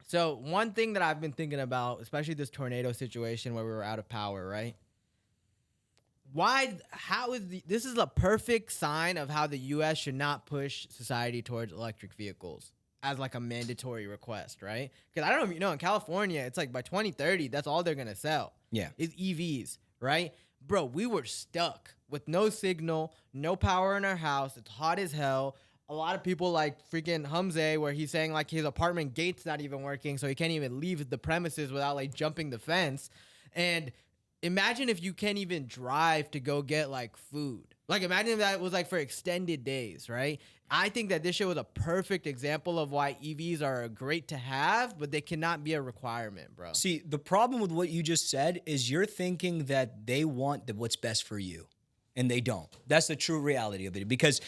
So one thing that I've been thinking about, especially this tornado situation where we were out of power, right? This is a perfect sign of how the U.S. should not push society towards electric vehicles as like a mandatory request, right? Because I don't know if you know, in California, it's like by 2030, that's all they're gonna sell. Yeah. Is EVs, right? Bro, we were stuck with no signal, no power in our house. It's hot as hell. A lot of people like freaking Humze, where he's saying like his apartment gate's not even working, so he can't even leave the premises without like jumping the fence. And imagine if you can't even drive to go get like food. Like imagine if that was like for extended days, right? I think that this shit was a perfect example of why EVs are great to have, but they cannot be a requirement, bro. See, the problem with what you just said is you're thinking that they want what's best for you, and they don't. That's the true reality of it. Because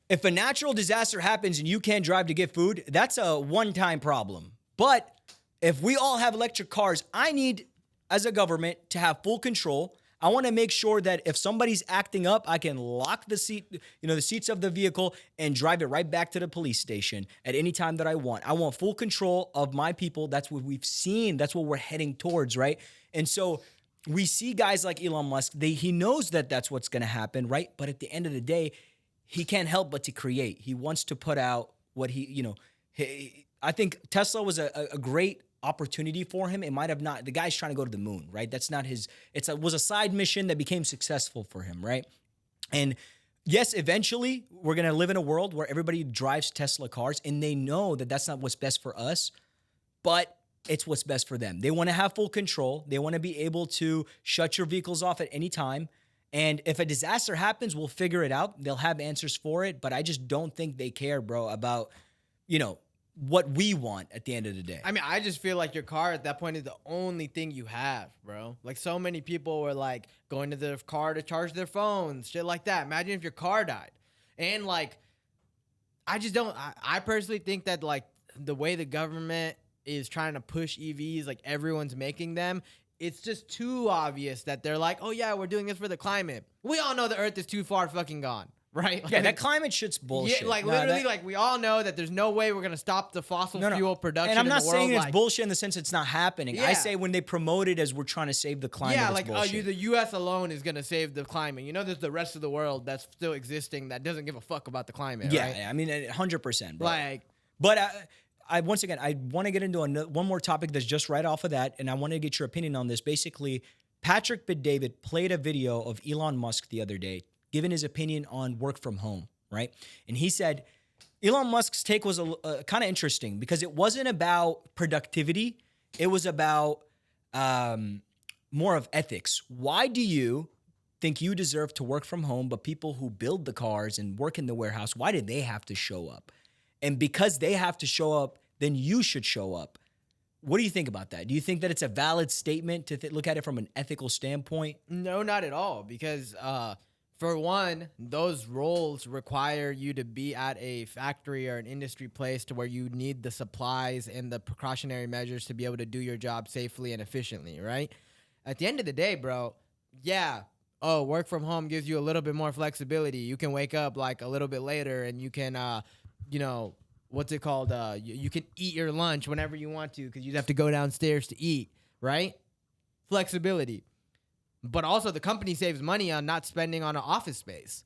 if a natural disaster happens and you can't drive to get food, that's a one-time problem. But if we all have electric cars, I need, as a government, to have full control. I want to make sure that if somebody's acting up, I can lock the seats of the vehicle and drive it right back to the police station at any time that I want. I want full control of my people. That's what we've seen. That's what we're heading towards, right? And so we see guys like Elon Musk. He knows that that's what's going to happen, right? But at the end of the day, he can't help but to create. He wants to put out what I think Tesla was a great opportunity for him. It might have not. The guy's trying to go to the moon, right? That's not his. It was a side mission that became successful for him, right? And yes, eventually we're going to live in a world where everybody drives Tesla cars and they know that that's not what's best for us, but it's what's best for them. They want to have full control. They want to be able to shut your vehicles off at any time. And if a disaster happens, we'll figure it out. They'll have answers for it, but I just don't think they care, bro, about, what we want at the end of the day. I mean, I just feel like your car at that point is the only thing you have, bro. Like so many people were like going to their car to charge their phones, shit like that. Imagine if your car died. And like, I personally think that like the way the government is trying to push EVs, like everyone's making them, it's just too obvious that they're like, oh yeah, we're doing this for the climate. We all know the earth is too far fucking gone. Right? Like, yeah, that climate shit's bullshit. Yeah, like literally, like we all know that there's no way we're gonna stop the fossil fuel production. And I'm not in the saying world, it's bullshit in the sense it's not happening. Yeah. I say when they promote it as we're trying to save the climate, yeah, it's like bullshit. the U.S. alone is gonna save the climate. You know, there's the rest of the world that's still existing that doesn't give a fuck about the climate. Yeah, right? I mean, 100%, bro. Like, but I once again, I want to get into one more topic that's just right off of that, and I want to get your opinion on this. Basically, Patrick Bet-David played a video of Elon Musk the other day, giving his opinion on work from home. Right. And he said Elon Musk's take was kind of interesting because it wasn't about productivity. It was about more of ethics. Why do you think you deserve to work from home, but people who build the cars and work in the warehouse, why did they have to show up? And because they have to show up, then you should show up. What do you think about that? Do you think that it's a valid statement to look at it from an ethical standpoint? No, not at all. Because for one, those roles require you to be at a factory or an industry place to where you need the supplies and the precautionary measures to be able to do your job safely and efficiently, right? At the end of the day, bro, yeah, work from home gives you a little bit more flexibility. You can wake up like a little bit later and you can, what's it called? You can eat your lunch whenever you want to because you have to go downstairs to eat, right? Flexibility. But also the company saves money on not spending on an office space.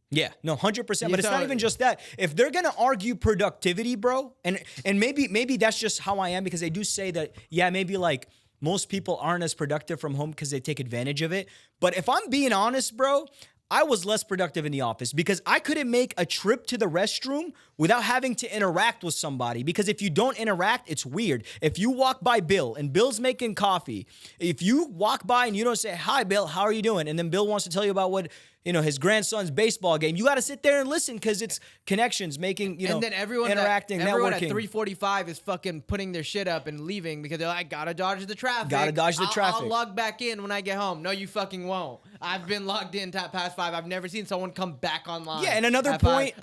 Yeah, no, 100%. But it's not even just that. If they're gonna argue productivity, bro, and maybe that's just how I am because they do say that, yeah, maybe like most people aren't as productive from home because they take advantage of it. But if I'm being honest, bro, I was less productive in the office because I couldn't make a trip to the restroom without having to interact with somebody. Because if you don't interact, it's weird. If you walk by Bill and Bill's making coffee, if you walk by and you don't say, hi, Bill, how are you doing? And then Bill wants to tell you about what, his grandson's baseball game. You got to sit there and listen because it's connections, making, and then everyone interacting, everyone networking. At 3:45 is fucking putting their shit up and leaving because they're like, gotta dodge the traffic. I'll log back in when I get home. No, you fucking won't. I've been logged in past 5. I've never seen someone come back online. Yeah, and another point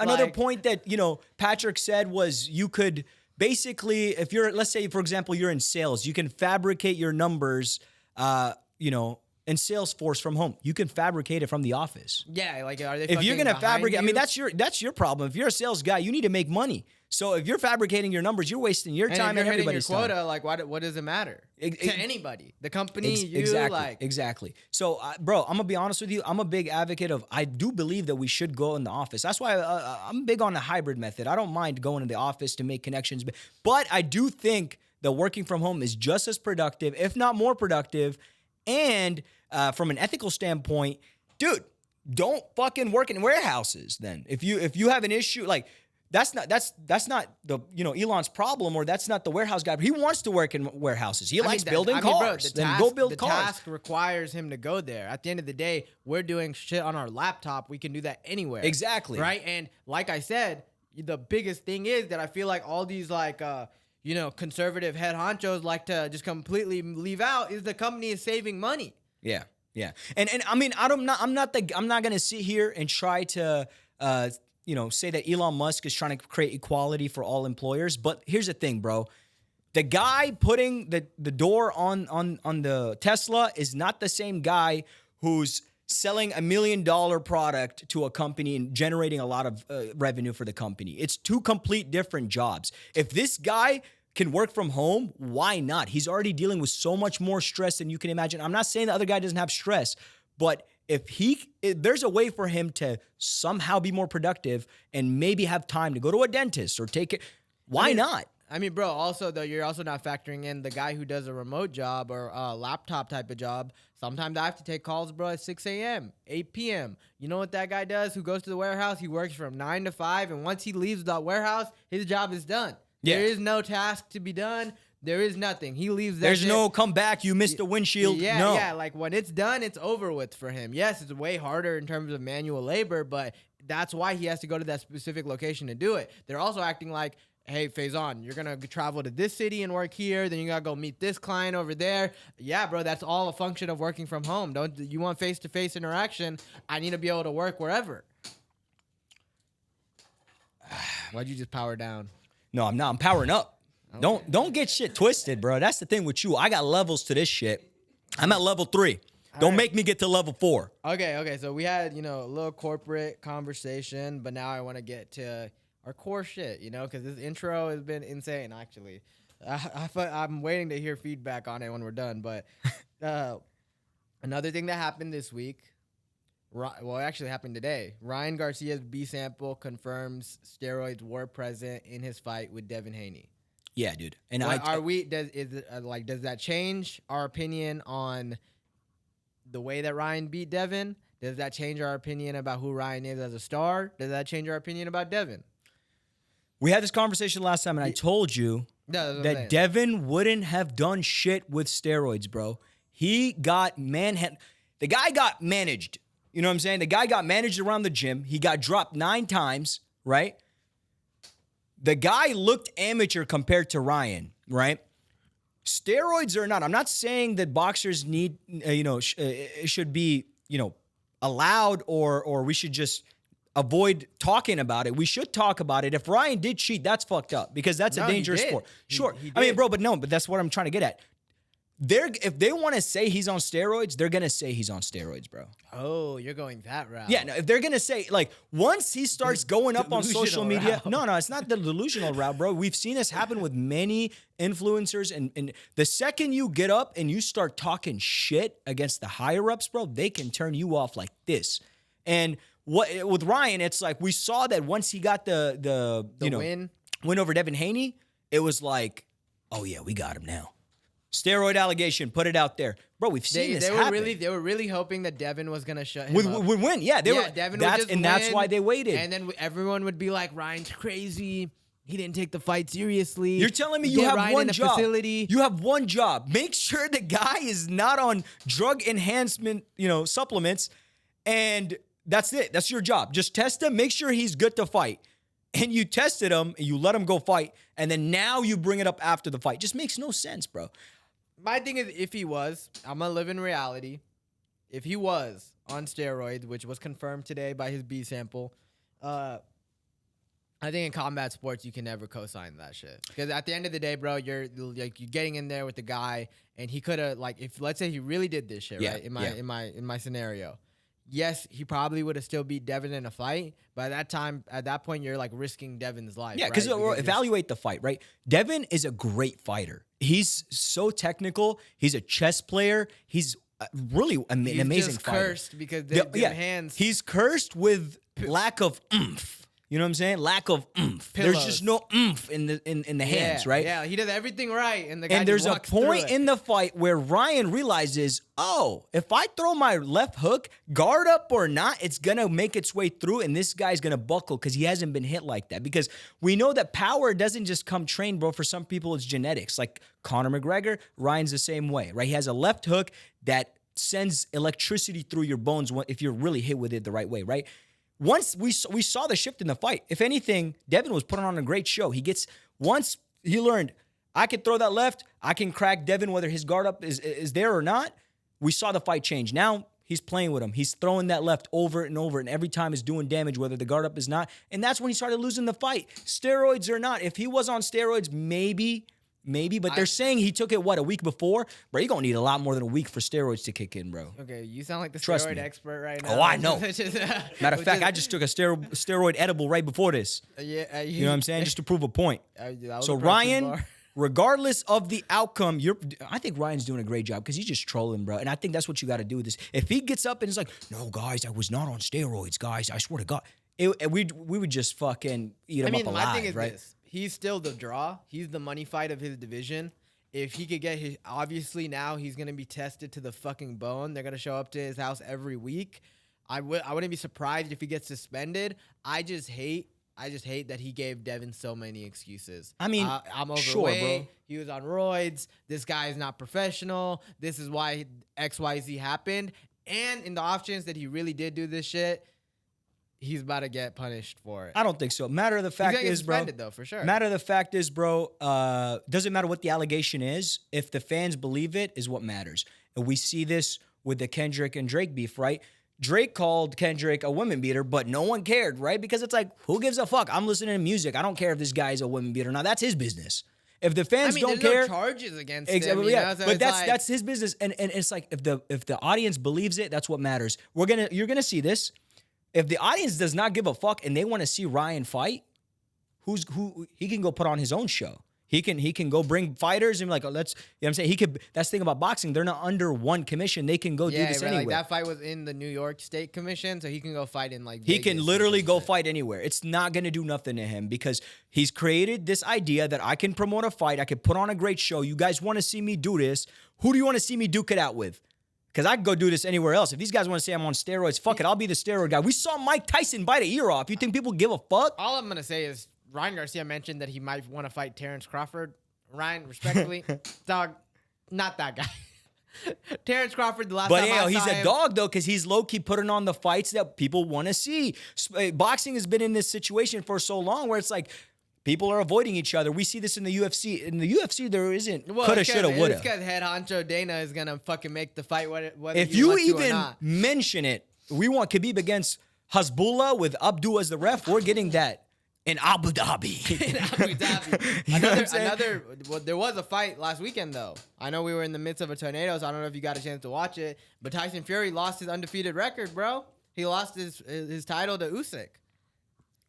that, Patrick said was you could basically, let's say, for example, you're in sales, you can fabricate your numbers, and Salesforce from home. You can fabricate it from the office. Yeah, like are they? If you're gonna fabricate, I mean, you? that's your problem. If you're a sales guy, you need to make money. So if you're fabricating your numbers, you're wasting your time and everybody's quota, time. like what does it matter to anybody? The company, you exactly, exactly. So, bro, I'm gonna be honest with you. I'm a big advocate of. I do believe that we should go in the office. That's why I'm big on the hybrid method. I don't mind going in the office to make connections, but I do think that working from home is just as productive, if not more productive. And from an ethical standpoint, dude, don't fucking work in warehouses. Then, if you have an issue, like. That's not the Elon's problem, or that's not the warehouse guy. He wants to work in warehouses. He likes building cars. Then go build cars. The task requires him to go there. At the end of the day, we're doing shit on our laptop. We can do that anywhere. Exactly. Right. And like I said, the biggest thing is that I feel like all these conservative head honchos like to just completely leave out is the company is saving money. Yeah. Yeah. And I mean, I'm not gonna sit here and try to say that Elon Musk is trying to create equality for all employers. But here's the thing, bro. The guy putting the door on the Tesla is not the same guy who's selling $1 million product to a company and generating a lot of revenue for the company. It's two complete different jobs. If this guy can work from home, why not? He's already dealing with so much more stress than you can imagine. I'm not saying the other guy doesn't have stress, but if there's a way for him to somehow be more productive and maybe have time to go to a dentist or take it, why not? I mean, bro, also, though, you're also not factoring in the guy who does a remote job or a laptop type of job. Sometimes I have to take calls, bro, at 6 a.m., 8 p.m. You know what that guy does who goes to the warehouse? He works from 9 to 5, and once he leaves the warehouse, his job is done. Yeah. There is no task to be done. There is nothing. He leaves that. There's no come back. You missed the windshield. Yeah, no. Yeah. Like when it's done, it's over with for him. Yes, it's way harder in terms of manual labor, but that's why he has to go to that specific location to do it. They're also acting like, hey, Faison, you're going to travel to this city and work here. Then you got to go meet this client over there. Yeah, bro, that's all a function of working from home. Don't you want face-to-face interaction? I need to be able to work wherever. Why'd you just power down? No, I'm not. I'm powering up. Okay. Don't get shit twisted, bro. That's the thing with you. I got levels to this shit. I'm at level 3. Don't make me get to level 4. Okay. So we had, a little corporate conversation, but now I want to get to our core shit, because this intro has been insane, actually. I'm waiting to hear feedback on it when we're done. But another thing that happened this week, it actually happened today. Ryan Garcia's B sample confirms steroids were present in his fight with Devin Haney. Yeah, dude. And does that change our opinion on the way that Ryan beat Devin? Does that change our opinion about who Ryan is as a star? Does that change our opinion about Devin? We had this conversation last time, and I told you that Devin wouldn't have done shit with steroids, bro. He got the guy got managed. You know what I'm saying? The guy got managed around the gym. He got dropped 9 times, right? The guy looked amateur compared to Ryan, right? Steroids or not, I'm not saying that boxers need, it should be, allowed or we should just avoid talking about it. We should talk about it. If Ryan did cheat, that's fucked up because that's a dangerous sport. Sure. I mean, bro, but that's what I'm trying to get at. If they want to say he's on steroids, they're going to say he's on steroids, bro. Oh, you're going that route. Yeah, no, if they're going to say, like, once he starts going up on social media. Route. No, it's not the delusional route, bro. We've seen this happen with many influencers. And the second you get up and you start talking shit against the higher-ups, bro, they can turn you off like this. And with Ryan, it's like we saw that once he got the win over Devin Haney, it was like, oh, yeah, we got him now. Steroid allegation, put it out there, bro. We've seen this happen. They were really hoping that Devin was gonna shut him up. Would win, yeah. Devin would just win, that's why they waited. And then everyone would be like, "Ryan's crazy. He didn't take the fight seriously." You're telling me you have one job. You have one job. Make sure the guy is not on drug enhancement, supplements, and that's it. That's your job. Just test him. Make sure he's good to fight. And you tested him, and you let him go fight, and then now you bring it up after the fight. Just makes no sense, bro. My thing is, if he was, I'm going to live in reality. If he was on steroids, which was confirmed today by his B sample, I think in combat sports you can never co-sign that shit because at the end of the day, bro, you're getting in there with the guy, and he could have like if let's say he really did this shit, right? In my scenario, yes, he probably would have still beat Devin in a fight, but at that point, you're like risking Devin's life. Yeah, because evaluate the fight, right? Devin is a great fighter. He's so technical. He's a chess player. He's really an amazing just fighter. Cursed because the hands. He's cursed with lack of oomph. You know what I'm saying? Lack of oomph. Pillows. There's just no oomph in the hands, right? Yeah, he does everything right, and the guy and there's just a walks point through in the fight where Ryan realizes, oh, if I throw my left hook, guard up or not, it's gonna make its way through, and this guy's gonna buckle because he hasn't been hit like that. Because we know that power doesn't just come trained, bro. For some people, it's genetics. Like Conor McGregor, Ryan's the same way, right? He has a left hook that sends electricity through your bones if you're really hit with it the right way, right? Once we saw the shift in the fight. If anything, Devin was putting on a great show. Once he learned, I can throw that left, I can crack Devin whether his guard up is there or not. We saw the fight change. Now he's playing with him. He's throwing that left over and over, and every time is doing damage whether the guard up is not. And that's when he started losing the fight. Steroids or not. If he was on steroids, maybe, but they're saying he took it, a week before? Bro, you're going to need a lot more than a week for steroids to kick in, bro. Okay, you sound like the Trust steroid me. expert right now. Oh, I know. Matter of fact, I just took a steroid edible right before this. You know what I'm saying? Just to prove a point. So Ryan, regardless of the outcome, I think Ryan's doing a great job because he's just trolling, bro. And I think that's what you got to do with this. If he gets up and is like, no, guys, I was not on steroids, guys. I swear to God. We would just fucking eat him up alive, my thing is right? this. He's still the draw. He's the money fight of his division. If he could get his, obviously now he's going to be tested to the fucking bone. They're going to show up to his house every week. I wouldn't be surprised if he gets suspended. I just hate that he gave Devin so many excuses. I mean, I'm overweight. sure, bro. He was on roids. This guy is not professional. This is why XYZ happened. And in the off chance that he really did do this shit, he's about to get punished for it. I don't think so. Matter of the fact is, bro. Though, for sure. Matter of the fact is, bro. Doesn't matter what the allegation is. If the fans believe it, is what matters. And we see this with the Kendrick and Drake beef, right? Drake called Kendrick a women beater, but no one cared, right? Because it's like, who gives a fuck? I'm listening to music. I don't care if this guy is a women beater. Now that's his business. If the fans don't care, no charges against him. Yeah, So but that's his business. And it's like if the audience believes it, that's what matters. You're gonna see this. If the audience does not give a fuck and they want to see Ryan fight, who he can go put on his own show. He can go bring fighters and be like, oh, let's, you know what I'm saying? That's the thing about boxing. They're not under one commission. They can go do this anywhere. Like that fight was in the New York State Commission, so he can go fight in like He Vegas can literally go fight anywhere. It's not going to do nothing to him because he's created this idea that I can promote a fight. I can put on a great show. You guys want to see me do this. Who do you want to see me duke it out with? Because I can go do this anywhere else. If these guys want to say I'm on steroids, fuck it. I'll be the steroid guy. We saw Mike Tyson bite an ear off. You think people give a fuck? All I'm going to say is Ryan Garcia mentioned that he might want to fight Terrence Crawford. Ryan, respectfully, dog, not that guy. Terrence Crawford, the last time I saw him. But he's a dog, though, because he's low-key putting on the fights that people want to see. Boxing has been in this situation for so long where it's like people are avoiding each other. We see this in the UFC. In the UFC, there isn't coulda, shoulda, woulda. It's because head honcho Dana is going to fucking make the fight whether if you even mention it, we want Khabib against Hasbullah with Abdu as the ref. We're getting that. In Abu Dhabi. There was a fight last weekend, though. I know we were in the midst of a tornado, so I don't know if you got a chance to watch it. But Tyson Fury lost his undefeated record, bro. He lost his title to Usyk.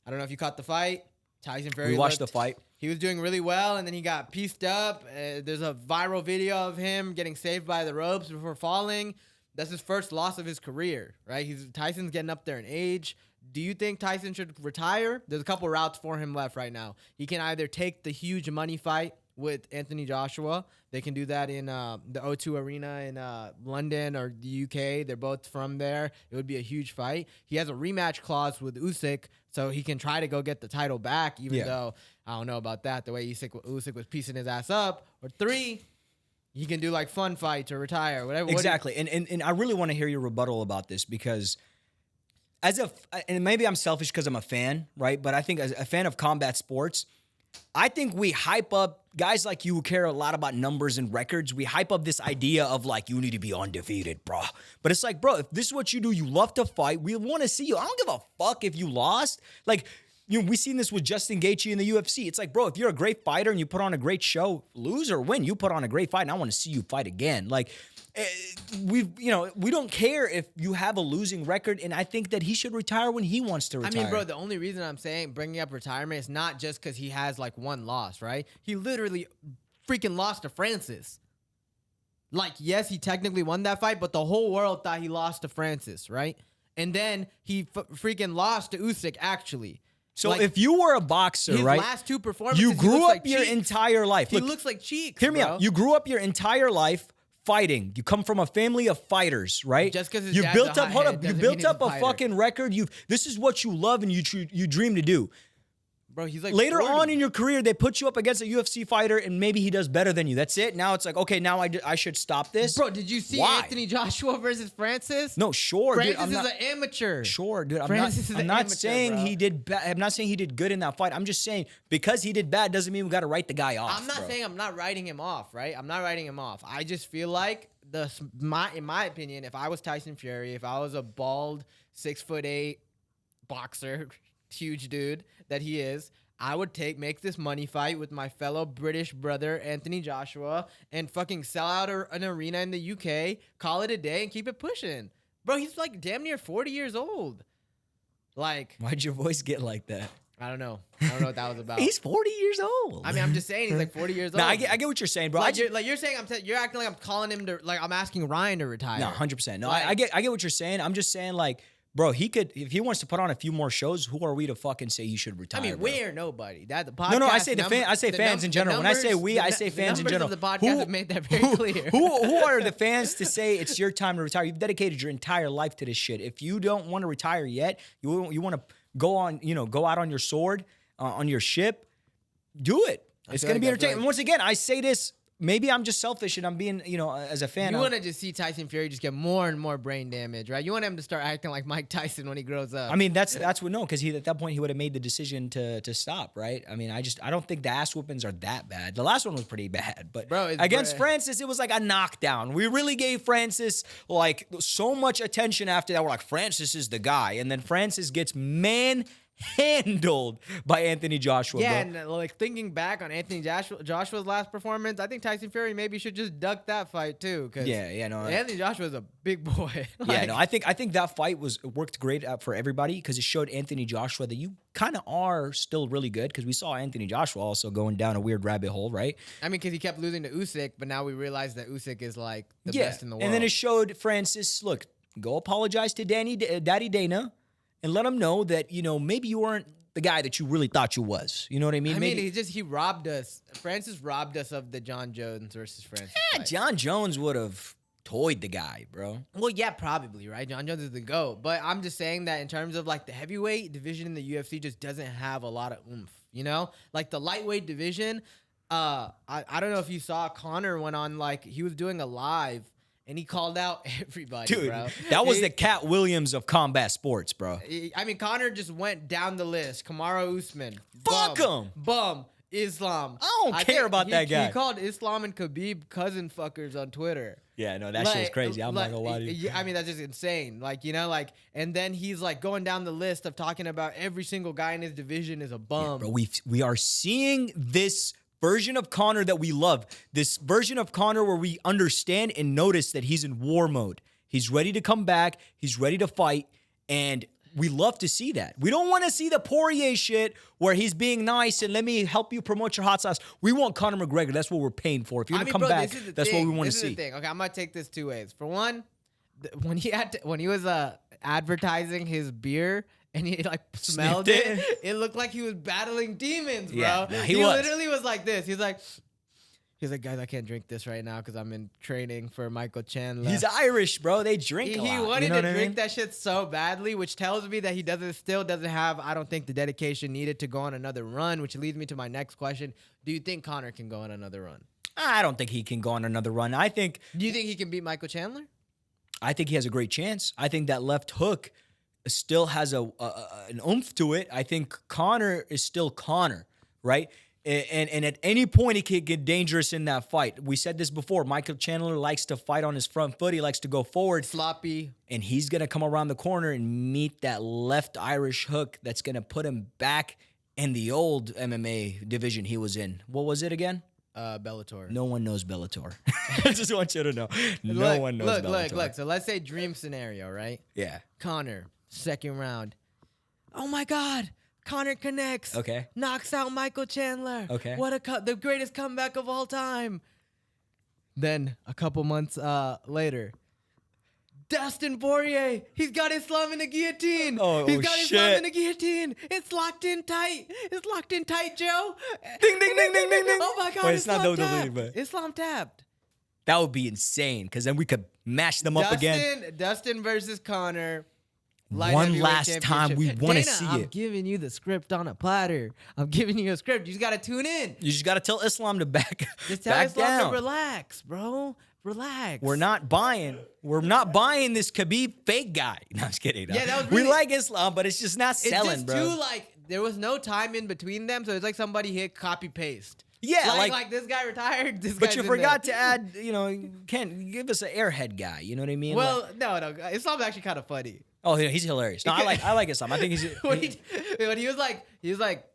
I don't know if you caught the fight. Tyson Fury. We watched the fight. He was doing really well, and then he got pieced up. There's a viral video of him getting saved by the ropes before falling. That's his first loss of his career, right? Tyson's getting up there in age. Do you think Tyson should retire? There's a couple routes for him left right now. He can either take the huge money fight with Anthony Joshua. They can do that in the O2 Arena in London or the UK. They're both from there. It would be a huge fight. He has a rematch clause with Usyk, so he can try to go get the title back, even though I don't know about that, the way Usyk was piecing his ass up. Or 3, he can do like fun fights or retire, whatever. Exactly. And I really want to hear your rebuttal about this because and maybe I'm selfish because I'm a fan, right? But I think as a fan of combat sports, I think we hype up guys like you who care a lot about numbers and records. We hype up this idea of like, you need to be undefeated, bro. But it's like, bro, if this is what you do, you love to fight. We want to see you. I don't give a fuck if you lost. Like, we've seen this with Justin Gaethje in the UFC. It's like, bro, if you're a great fighter and you put on a great show, lose or win, you put on a great fight, and I want to see you fight again. Like, we don't care if you have a losing record, and I think that he should retire when he wants to retire. I mean, bro, the only reason I'm saying bringing up retirement is not just because he has like one loss, right? He literally freaking lost to Francis. Like, yes, he technically won that fight, but the whole world thought he lost to Francis, right? And then he freaking lost to Usyk, actually. So like, if you were a boxer, his right? last two performances, you grew up like your cheeks. entire life. He Look, looks like cheeks. Hear me bro. out. You grew up your entire life fighting. You come from a family of fighters, right? Just because you dad's built a up. Hold hothead up. You doesn't built mean up he's a fighter. fucking record. This is what you love and you dream to do. Bro, he's like Later 40. on in your career, they put you up against a UFC fighter, and maybe he does better than you. That's it. Now it's like, okay, now I should stop this. Bro, did you see Why? Anthony Joshua versus Francis? No, sure, Francis dude. I'm is not, an amateur. Sure, dude. Francis is I'm an not amateur, saying bro. he did bad. I'm not saying he did good in that fight. I'm just saying because he did bad doesn't mean we got to write the guy off. I'm not bro. saying I'm not writing him off, right? I'm not writing him off. I just feel like in my opinion, if I was Tyson Fury, if I was a bald 6'8" boxer, huge dude that he is, I would make this money fight with my fellow British brother Anthony Joshua and fucking sell out an arena in the UK, call it a day, and keep it pushing. Bro, he's like damn near 40 years old. Like, Why'd your voice get like that? I don't know. I don't know what that was about. He's 40 years old. I mean, I'm just saying he's like 40 years old. No, I get what you're saying, bro. Like, you're saying you're acting like I'm calling him to, like I'm asking Ryan to retire. No, 100%. No, Like- I get what you're saying. I'm just saying, like, bro, he could, if he wants to put on a few more shows, who are we to fucking say he should retire? I mean, bro? we're nobody. That the podcast. No, I say I say fans in general. When I say we, I say fans in general. The podcast have made that very clear. Who are the fans to say it's your time to retire? You've dedicated your entire life to this shit. If you don't want to retire yet, you want to go out on your sword, on your ship, do it. It's going to be entertaining. And once again, I say this. Maybe I'm just selfish and I'm being, as a fan. You want to just see Tyson Fury just get more and more brain damage, right? You want him to start acting like Mike Tyson when he grows up. I mean, that's what because at that point he would have made the decision to stop, right? I mean, I don't think the ass whoopings are that bad. The last one was pretty bad, but Bro, against Francis, it was like a knockdown. We really gave Francis like so much attention after that. We're like, Francis is the guy, and then Francis gets handled by Anthony Joshua. Yeah, bro. and like thinking back on Anthony Joshua's last performance, I think Tyson Fury maybe should just duck that fight too. No. Anthony Joshua's a big boy. I think that fight worked great out for everybody because it showed Anthony Joshua that you kind of are still really good because we saw Anthony Joshua also going down a weird rabbit hole, right? I mean, because he kept losing to Usyk, but now we realize that Usyk is like the best in the world. And then it showed Francis, look, go apologize to Daddy Dana and let him know that, maybe you weren't the guy that you really thought you was. You know what I mean? He robbed us. Francis robbed us of the John Jones versus Francis fight. John Jones would have toyed the guy, bro. Well, yeah, probably, right? John Jones is the GOAT. But I'm just saying that in terms of like the heavyweight division in the UFC just doesn't have a lot of oomph, Like the lightweight division, I don't know if you saw Conor went on, like he was doing a live and he called out everybody, Dude, bro. that was the Cat Williams of combat sports, bro. I mean, Conor just went down the list. Kamaru Usman. Fuck him. Bum. Islam. I don't care about that guy. He called Islam and Khabib cousin fuckers on Twitter. Yeah, no, that shit's crazy. I'm not gonna lie to you. I mean, that's just insane. And then he's like going down the list of talking about every single guy in his division is a bum. Yeah, bro, we are seeing this version of Conor that we love. This version of Conor where we understand and notice that he's in war mode. He's ready to come back. He's ready to fight. And we love to see that. We don't want to see the Poirier shit where he's being nice and let me help you promote your hot sauce. We want Conor McGregor. That's what we're paying for. If you're going to come back, that's what we want to see. This is the thing. Okay, I'm going to take this two ways. For one, when he was advertising his beer and he like smelled it, it looked like he was battling demons, bro. Yeah, no, he literally was like this. He's like, guys, I can't drink this right now because I'm in training for Michael Chandler. He's Irish, bro. They drink a lot. He wanted to drink that shit so badly, which tells me that he still doesn't have, I don't think, the dedication needed to go on another run, which leads me to my next question. Do you think Conor can go on another run? I don't think he can go on another run. Do you think he can beat Michael Chandler? I think he has a great chance. I think that left hook still has an oomph to it. I think Conor is still Conor, right? And at any point, he could get dangerous in that fight. We said this before. Michael Chandler likes to fight on his front foot. He likes to go forward. Sloppy. And he's going to come around the corner and meet that left Irish hook that's going to put him back in the old MMA division he was in. What was it again? Bellator. No one knows Bellator. I just want you to know. No one knows Bellator. Look. So let's say dream scenario, right? Yeah. Connor, second round. Oh my God. Connor connects. Okay. Knocks out Michael Chandler. Okay. What the greatest comeback of all time. Then a couple months later, Dustin Poirier. He's got Islam in the guillotine. He's got Islam in the guillotine. It's locked in tight. It's locked in tight, Joe. Ding, ding, ding, ding, ding, ding. Oh my God. Wait, it's not WWE, tapped. but Islam tapped. that would be insane because then we could mash them up again. Dustin versus Connor. One last time, we want to see I'm it. giving you the script on a platter. I'm giving you a script. You just got to tune in. You just got to tell Islam to back, Just tell back Islam down. to relax, bro. Relax. We're not buying this Khabib fake guy. No, I'm just kidding. No. Yeah, that was we really- like Islam, but it's just not It's selling, just bro. too, there was no time in between them, so it's like somebody hit copy paste. Yeah, like this guy retired. This but guy's you in forgot there. to add, Ken, give us an airhead guy. You know what I mean? Well, no, Islam's actually kind of funny. Oh, yeah, he's hilarious. No, I like Islam. I think he's. when he was like,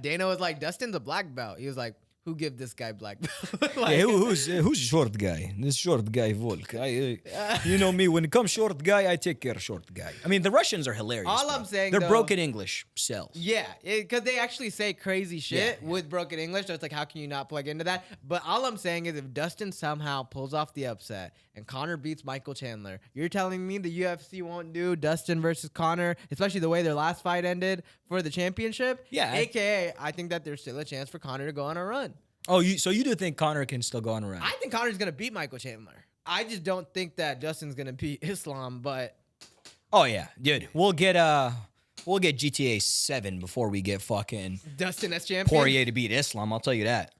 Dana was like, Dustin's a black belt. He was like, who give this guy black belt? Yeah, who's short guy? This short guy Volk. You know me. When it comes short guy, I take care of short guy. I mean, the Russians are hilarious. All bro. I'm saying, they're though- broken English sells. Yeah, because they actually say crazy shit Yeah. with broken English. So it's like, how can you not plug into that? But all I'm saying is if Dustin somehow pulls off the upset and Conor beats Michael Chandler, you're telling me the UFC won't do Dustin versus Conor, especially the way their last fight ended for the championship? Yeah. AKA, I think that there's still a chance for Conor to go on a run. Oh, so you do think Conor can still go on a run? I think Conor's going to beat Michael Chandler. I just don't think that Dustin's going to beat Islam, but... Oh, yeah. Dude, we'll get GTA 7 before we get fucking Dustin as champion? Poirier to beat Islam. I'll tell you that.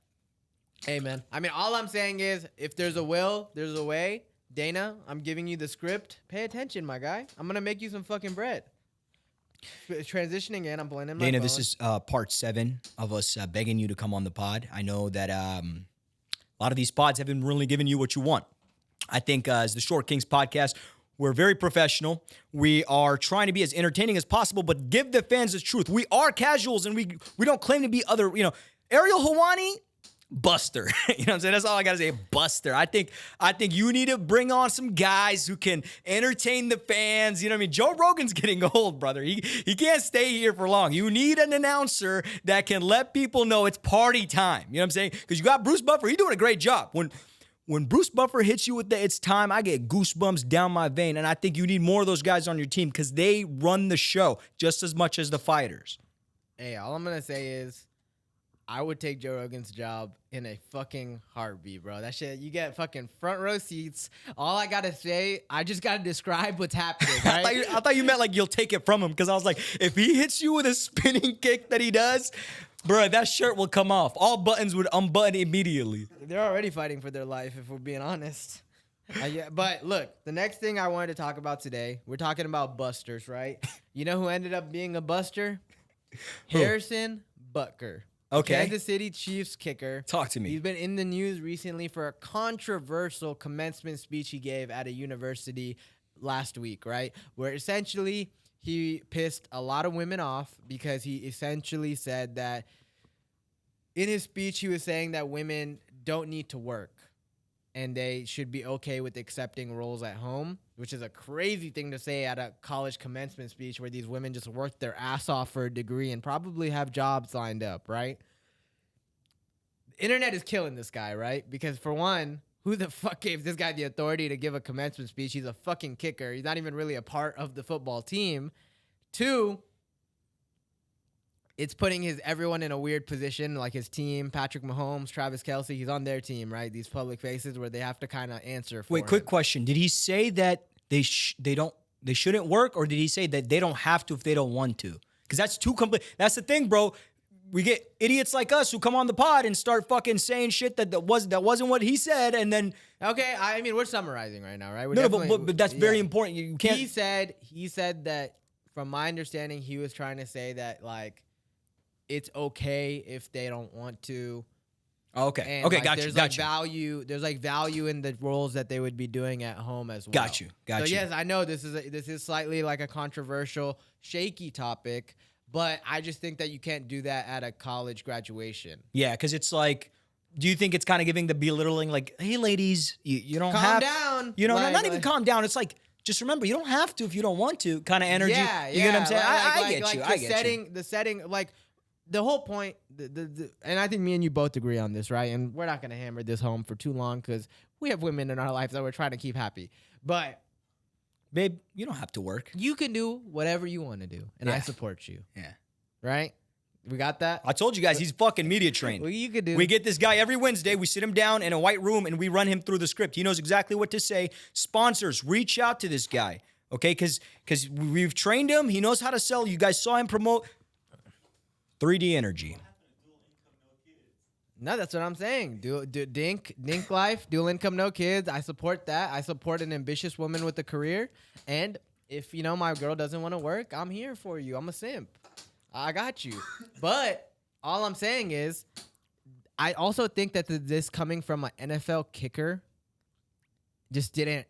Hey, man. I mean, all I'm saying is if there's a will, there's a way. Dana, I'm giving you the script. Pay attention, my guy. I'm going to make you some fucking bread. Transitioning in, I'm playing in my Dana, phone. this is part 7 of us begging you to come on the pod. I know that a lot of these pods haven't really given you what you want. I think as the Short Kings podcast, we're very professional. We are trying to be as entertaining as possible, but give the fans the truth. We are casuals, and we don't claim to be other, Ariel Helwani, buster. You know what I'm saying? That's all I got to say, buster. I think you need to bring on some guys who can entertain the fans. You know what I mean? Joe Rogan's getting old, brother. He can't stay here for long. You need an announcer that can let people know it's party time. You know what I'm saying? Because you got Bruce Buffer. He's doing a great job. When Bruce Buffer hits you with the it's time, I get goosebumps down my vein. And I think you need more of those guys on your team because they run the show just as much as the fighters. Hey, all I'm going to say is I would take Joe Rogan's job in a fucking heartbeat, bro. That shit, you get fucking front row seats. All I gotta say, I just gotta describe what's happening, right? I thought you meant like you'll take it from him because I was like, if he hits you with a spinning kick that he does, bro, that shirt will come off. All buttons would unbutton immediately. They're already fighting for their life, if we're being honest. Yeah, but look, the next thing I wanted to talk about today, we're talking about busters, right? You know who ended up being a buster? Harrison Butker. Okay. Kansas City Chiefs kicker. Talk to me. He's been in the news recently for a controversial commencement speech he gave at a university last week, right? Where essentially he pissed a lot of women off because he essentially said that in his speech he was saying that women don't need to work and they should be okay with accepting roles at home, which is a crazy thing to say at a college commencement speech where these women just worked their ass off for a degree and probably have jobs lined up, right? The internet is killing this guy, right? Because for one, who the fuck gave this guy the authority to give a commencement speech? He's a fucking kicker. He's not even really a part of the football team. Two, it's putting everyone in a weird position, like his team, Patrick Mahomes, Travis Kelce. He's on their team, right? These public faces where they have to kind of answer for Wait, quick him. question. Did he say that they shouldn't work, or did he say that they don't have to if they don't want to? Because that's too complete. That's the thing, bro. We get idiots like us who come on the pod and start fucking saying shit that wasn't what he said, and then Okay, I mean, we're summarizing right now, right? We're no, definitely- but that's very important. You can't. He said that, from my understanding, he was trying to say that, like, it's okay if they don't want to. Okay. And Okay. like, Got you. there's Got like you. value. There's like value in the roles that they would be doing at home as well. Got you. Got So you. yes, I know this is slightly like a controversial, shaky topic, but I just think that you can't do that at a college graduation. Yeah, because it's like, do you think it's kind of giving the belittling, like, hey, ladies, you don't Calm have down. You know, Like- not even calm down. It's like, just remember, you don't have to if you don't want to. Kind of energy. Yeah, You get what I'm saying? I get you. I get you. The setting, like the whole point, and I think me and you both agree on this, right? And we're not gonna hammer this home for too long because we have women in our life that we're trying to keep happy. But Babe, you don't have to work. you can do whatever you want to do, and I Yeah. support you. Yeah. Right? We got that. I told you guys, he's fucking media trained. Well, you could do. We get this guy every Wednesday. We sit him down in a white room and we run him through the script. He knows exactly what to say. Sponsors, reach out to this guy, okay? Because we've trained him. He knows how to sell. You guys saw him promote 3D Energy. No, that's what I'm saying. Dink life, dual income, no kids. I support that. I support an ambitious woman with a career. And if my girl doesn't want to work, I'm here for you. I'm a simp. I got you. But all I'm saying is, I also think that this coming from an NFL kicker just it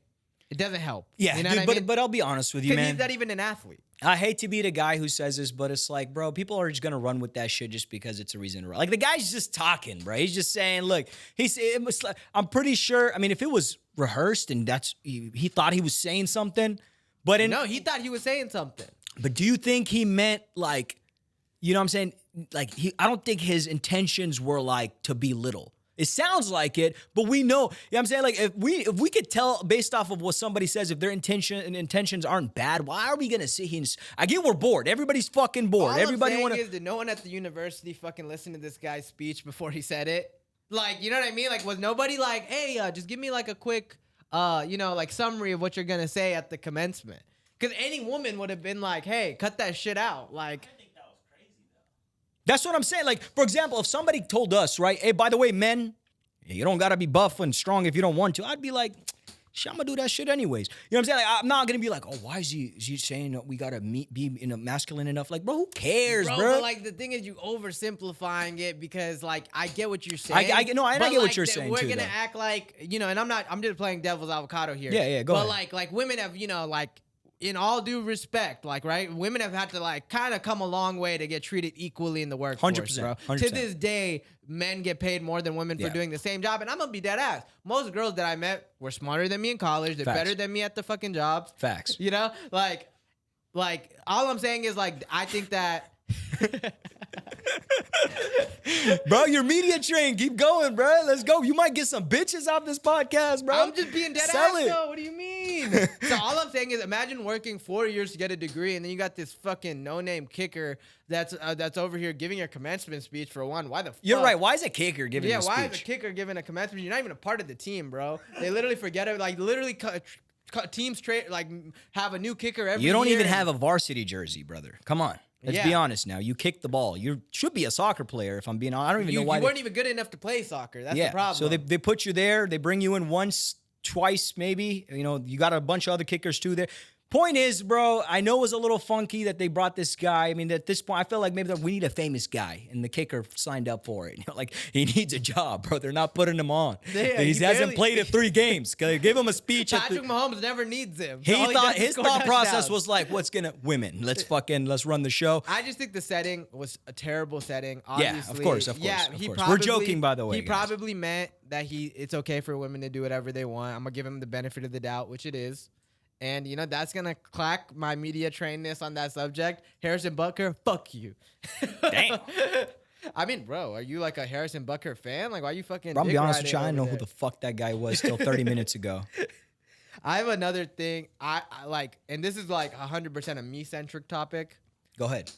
doesn't help. Yeah, You know dude, what I mean? but I'll be honest with you, Because man. he's not even an athlete. I hate to be the guy who says this, but it's like, bro, people are just gonna run with that shit just because it's a reason to run. Like the guy's just talking, bro. He's just saying, look, I'm pretty sure. I mean, if it was rehearsed and he thought he was saying something, but No, he thought he was saying something. But do you think he meant like, you know what I'm saying? Like I don't think his intentions were like to belittle. It sounds like it, but we know, you know what I'm saying? Like if we could tell based off of what somebody says, if their intentions aren't bad, why are we gonna sit here and I get we're bored. Everybody's fucking bored. All Everybody I'm saying is, did no one at the university fucking listen to this guy's speech before he said it? Like, you know what I mean? Like, was nobody like, hey, just give me like a quick, like summary of what you're gonna say at the commencement? Because any woman would have been like, hey, cut that shit out. Like, That's what I'm saying. Like, for example, if somebody told us, right, hey, by the way, men, you don't got to be buff and strong if you don't want to, I'd be like, shit, I'm going to do that shit anyways. You know what I'm saying? Like, I'm not going to be like, oh, why is he saying that we got to be masculine enough? Like, bro, who cares, bro? But like, the thing is, you oversimplifying it because, like, I get what you're saying. I get what you're saying, we're too, going to though. act like, and I'm just playing devil's avocado here. Yeah, go ahead. But like women have, like, in all due respect, like, right, women have had to like kind of come a long way to get treated equally in the workforce, 100%, bro. 100%. To this day, men get paid more than women for doing the same job, and I'm gonna be dead ass. Most girls that I met were smarter than me in college. They're Facts. better than me at the fucking jobs. Facts. You know, like all I'm saying is like I think that. Bro, you're media trained. Keep going, bro. Let's go. You might get some bitches off this podcast, bro. I'm just being dead Sell ass it. though. What do you mean? So all I'm saying is, imagine working 4 years to get a degree, and then you got this fucking no-name kicker that's over here giving your commencement speech for one. Why the fuck? You're right. Why is a kicker giving a speech? Why is a kicker giving a commencement? You're not even a part of the team, bro. They literally forget it. Like literally, teams have a new kicker every year. You don't even have a varsity jersey, brother. Come on. Let's be honest now. You kicked the ball. You should be a soccer player, if I'm being honest. I don't even know why. You weren't even good enough to play soccer. That's the problem. So they put you there. They bring you in once, twice, maybe. You got a bunch of other kickers too there. Point is, bro, I know it was a little funky that they brought this guy. I mean, at this point, I feel like maybe we need a famous guy, and the kicker signed up for it. Like, he needs a job, bro. They're not putting him on. Yeah, he hasn't played at 3 games. Give him a speech. Patrick Mahomes never needs him. He All thought does is his score thought process touchdowns. was like, women. Let's run the show. I just think the setting was a terrible setting. Yeah, Obviously. of course. He We're probably, joking, by the way, He guys. probably meant that it's okay for women to do whatever they want. I'm gonna give him the benefit of the doubt, which it is. And, that's going to clack my media trainedness on that subject. Harrison Butker, fuck you. Damn. I mean, bro, are you like a Harrison Butker fan? Like, why are you fucking Bro, I'm dick be honest with you. riding I didn't know over who there? the fuck that guy was till 30 minutes ago. I have another thing. I like, and this is like 100% a me-centric topic. Go ahead.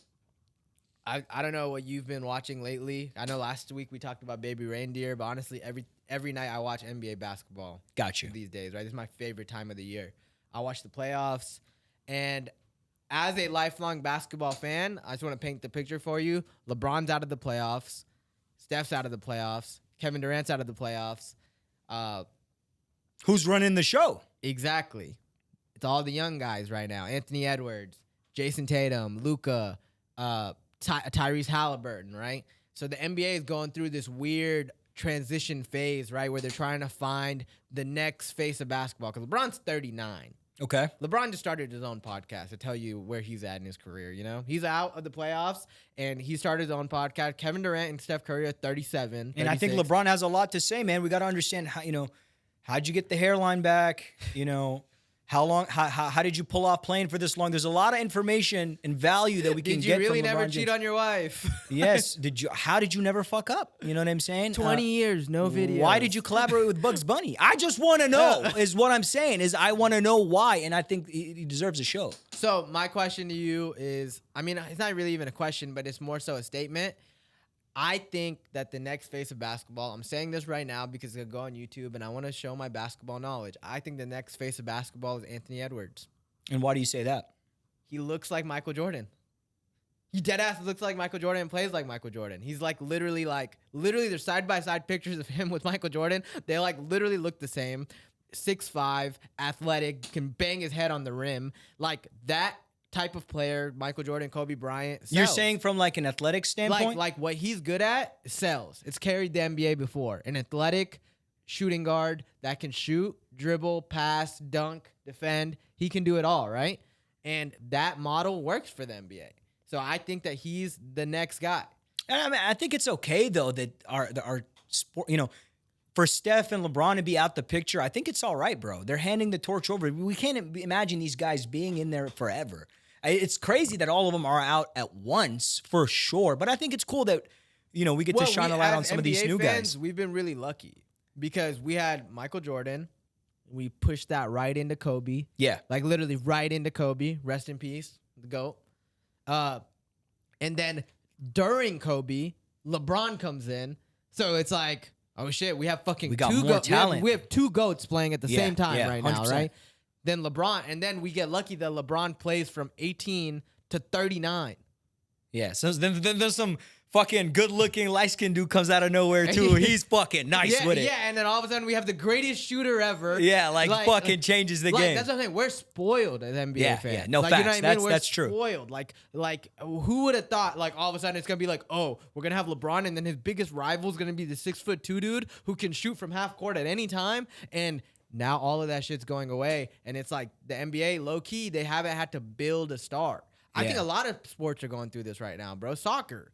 I don't know what you've been watching lately. I know last week we talked about Baby Reindeer, but honestly, every night I watch NBA basketball. Got you. These days, right? This is my favorite time of the year. I watch the playoffs, and as a lifelong basketball fan, I just want to paint the picture for you. LeBron's out of the playoffs. Steph's out of the playoffs. Kevin Durant's out of the playoffs. Who's running the show? Exactly. It's all the young guys right now. Anthony Edwards, Jason Tatum, Luka, Tyrese Halliburton, right? So the NBA is going through this weird transition phase, right, where they're trying to find the next face of basketball. Because LeBron's 39. Okay. LeBron just started his own podcast to tell you where he's at in his career, you know? He's out of the playoffs, and he started his own podcast. Kevin Durant and Steph Curry are 37, 36. And I think LeBron has a lot to say, man. We got to understand how, how'd you get the hairline back? How did you pull off playing for this long? There's a lot of information and value that we can get from LeBron Did you really never James. cheat on your wife? Yes. How did you never fuck up? You know what I'm saying? 20 years, no video. Why did you collaborate with Bugs Bunny? I just want to know is what I'm saying is I want to know why. And I think he deserves a show. So my question to you is, I mean, it's not really even a question, but it's more so a statement. I think that the next face of basketball, I'm saying this right now because I go on YouTube and I want to show my basketball knowledge. I think the next face of basketball is Anthony Edwards. And why do you say that? He looks like Michael Jordan. He deadass looks like Michael Jordan and plays like Michael Jordan. He's literally they're side-by-side pictures of him with Michael Jordan. They literally look the same. 6'5", athletic, can bang his head on the rim. Like that type of player, Michael Jordan, Kobe Bryant, sells. You're saying from an athletic standpoint? Like what he's good at sells. It's carried the NBA before. An athletic shooting guard that can shoot, dribble, pass, dunk, defend. He can do it all, right? And that model works for the NBA. So I think that he's the next guy. And I mean, I think it's okay though that our sport, for Steph and LeBron to be out the picture, I think it's all right, bro. They're handing the torch over. We can't imagine these guys being in there forever. It's crazy that all of them are out at once, for sure. But I think it's cool that, we get to shine a light on some of these new guys. We've been really lucky because we had Michael Jordan. We pushed that right into Kobe. Yeah. Literally right into Kobe. Rest in peace, the GOAT. And then during Kobe, LeBron comes in. So it's like, oh shit, we have fucking two talent. We have two GOATs playing at the same time right 100%. Now, right? Then LeBron, and then we get lucky that LeBron plays from 18 to 39. Yeah, so then there's some fucking good-looking, light-skinned dude comes out of nowhere, too. He's fucking nice with it. Yeah, and then all of a sudden we have the greatest shooter ever. Yeah, fucking changes the game. That's what I'm saying. We're spoiled as NBA fans. Yeah, no facts. You know what I mean? We're that's true. Spoiled. Like who would have thought, all of a sudden it's going to be we're going to have LeBron, and then his biggest rival is going to be the 6'2" dude who can shoot from half court at any time, and now all of that shit's going away, and it's like the NBA, low-key, they haven't had to build a star. I think a lot of sports are going through this right now, bro. Soccer,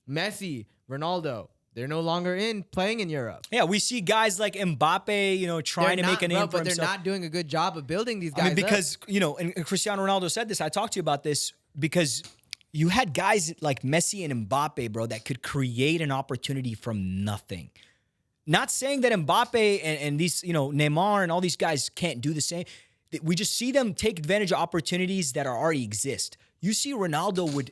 Messi, Ronaldo, they're no longer playing in Europe. Yeah, we see guys like Mbappe, trying to make a name for himself. But they're not doing a good job of building these guys because, and Cristiano Ronaldo said this. I talked to you about this because you had guys like Messi and Mbappe, bro, that could create an opportunity from nothing. Not saying that Mbappe and these, Neymar and all these guys can't do the same. We just see them take advantage of opportunities that already exist. You see Ronaldo would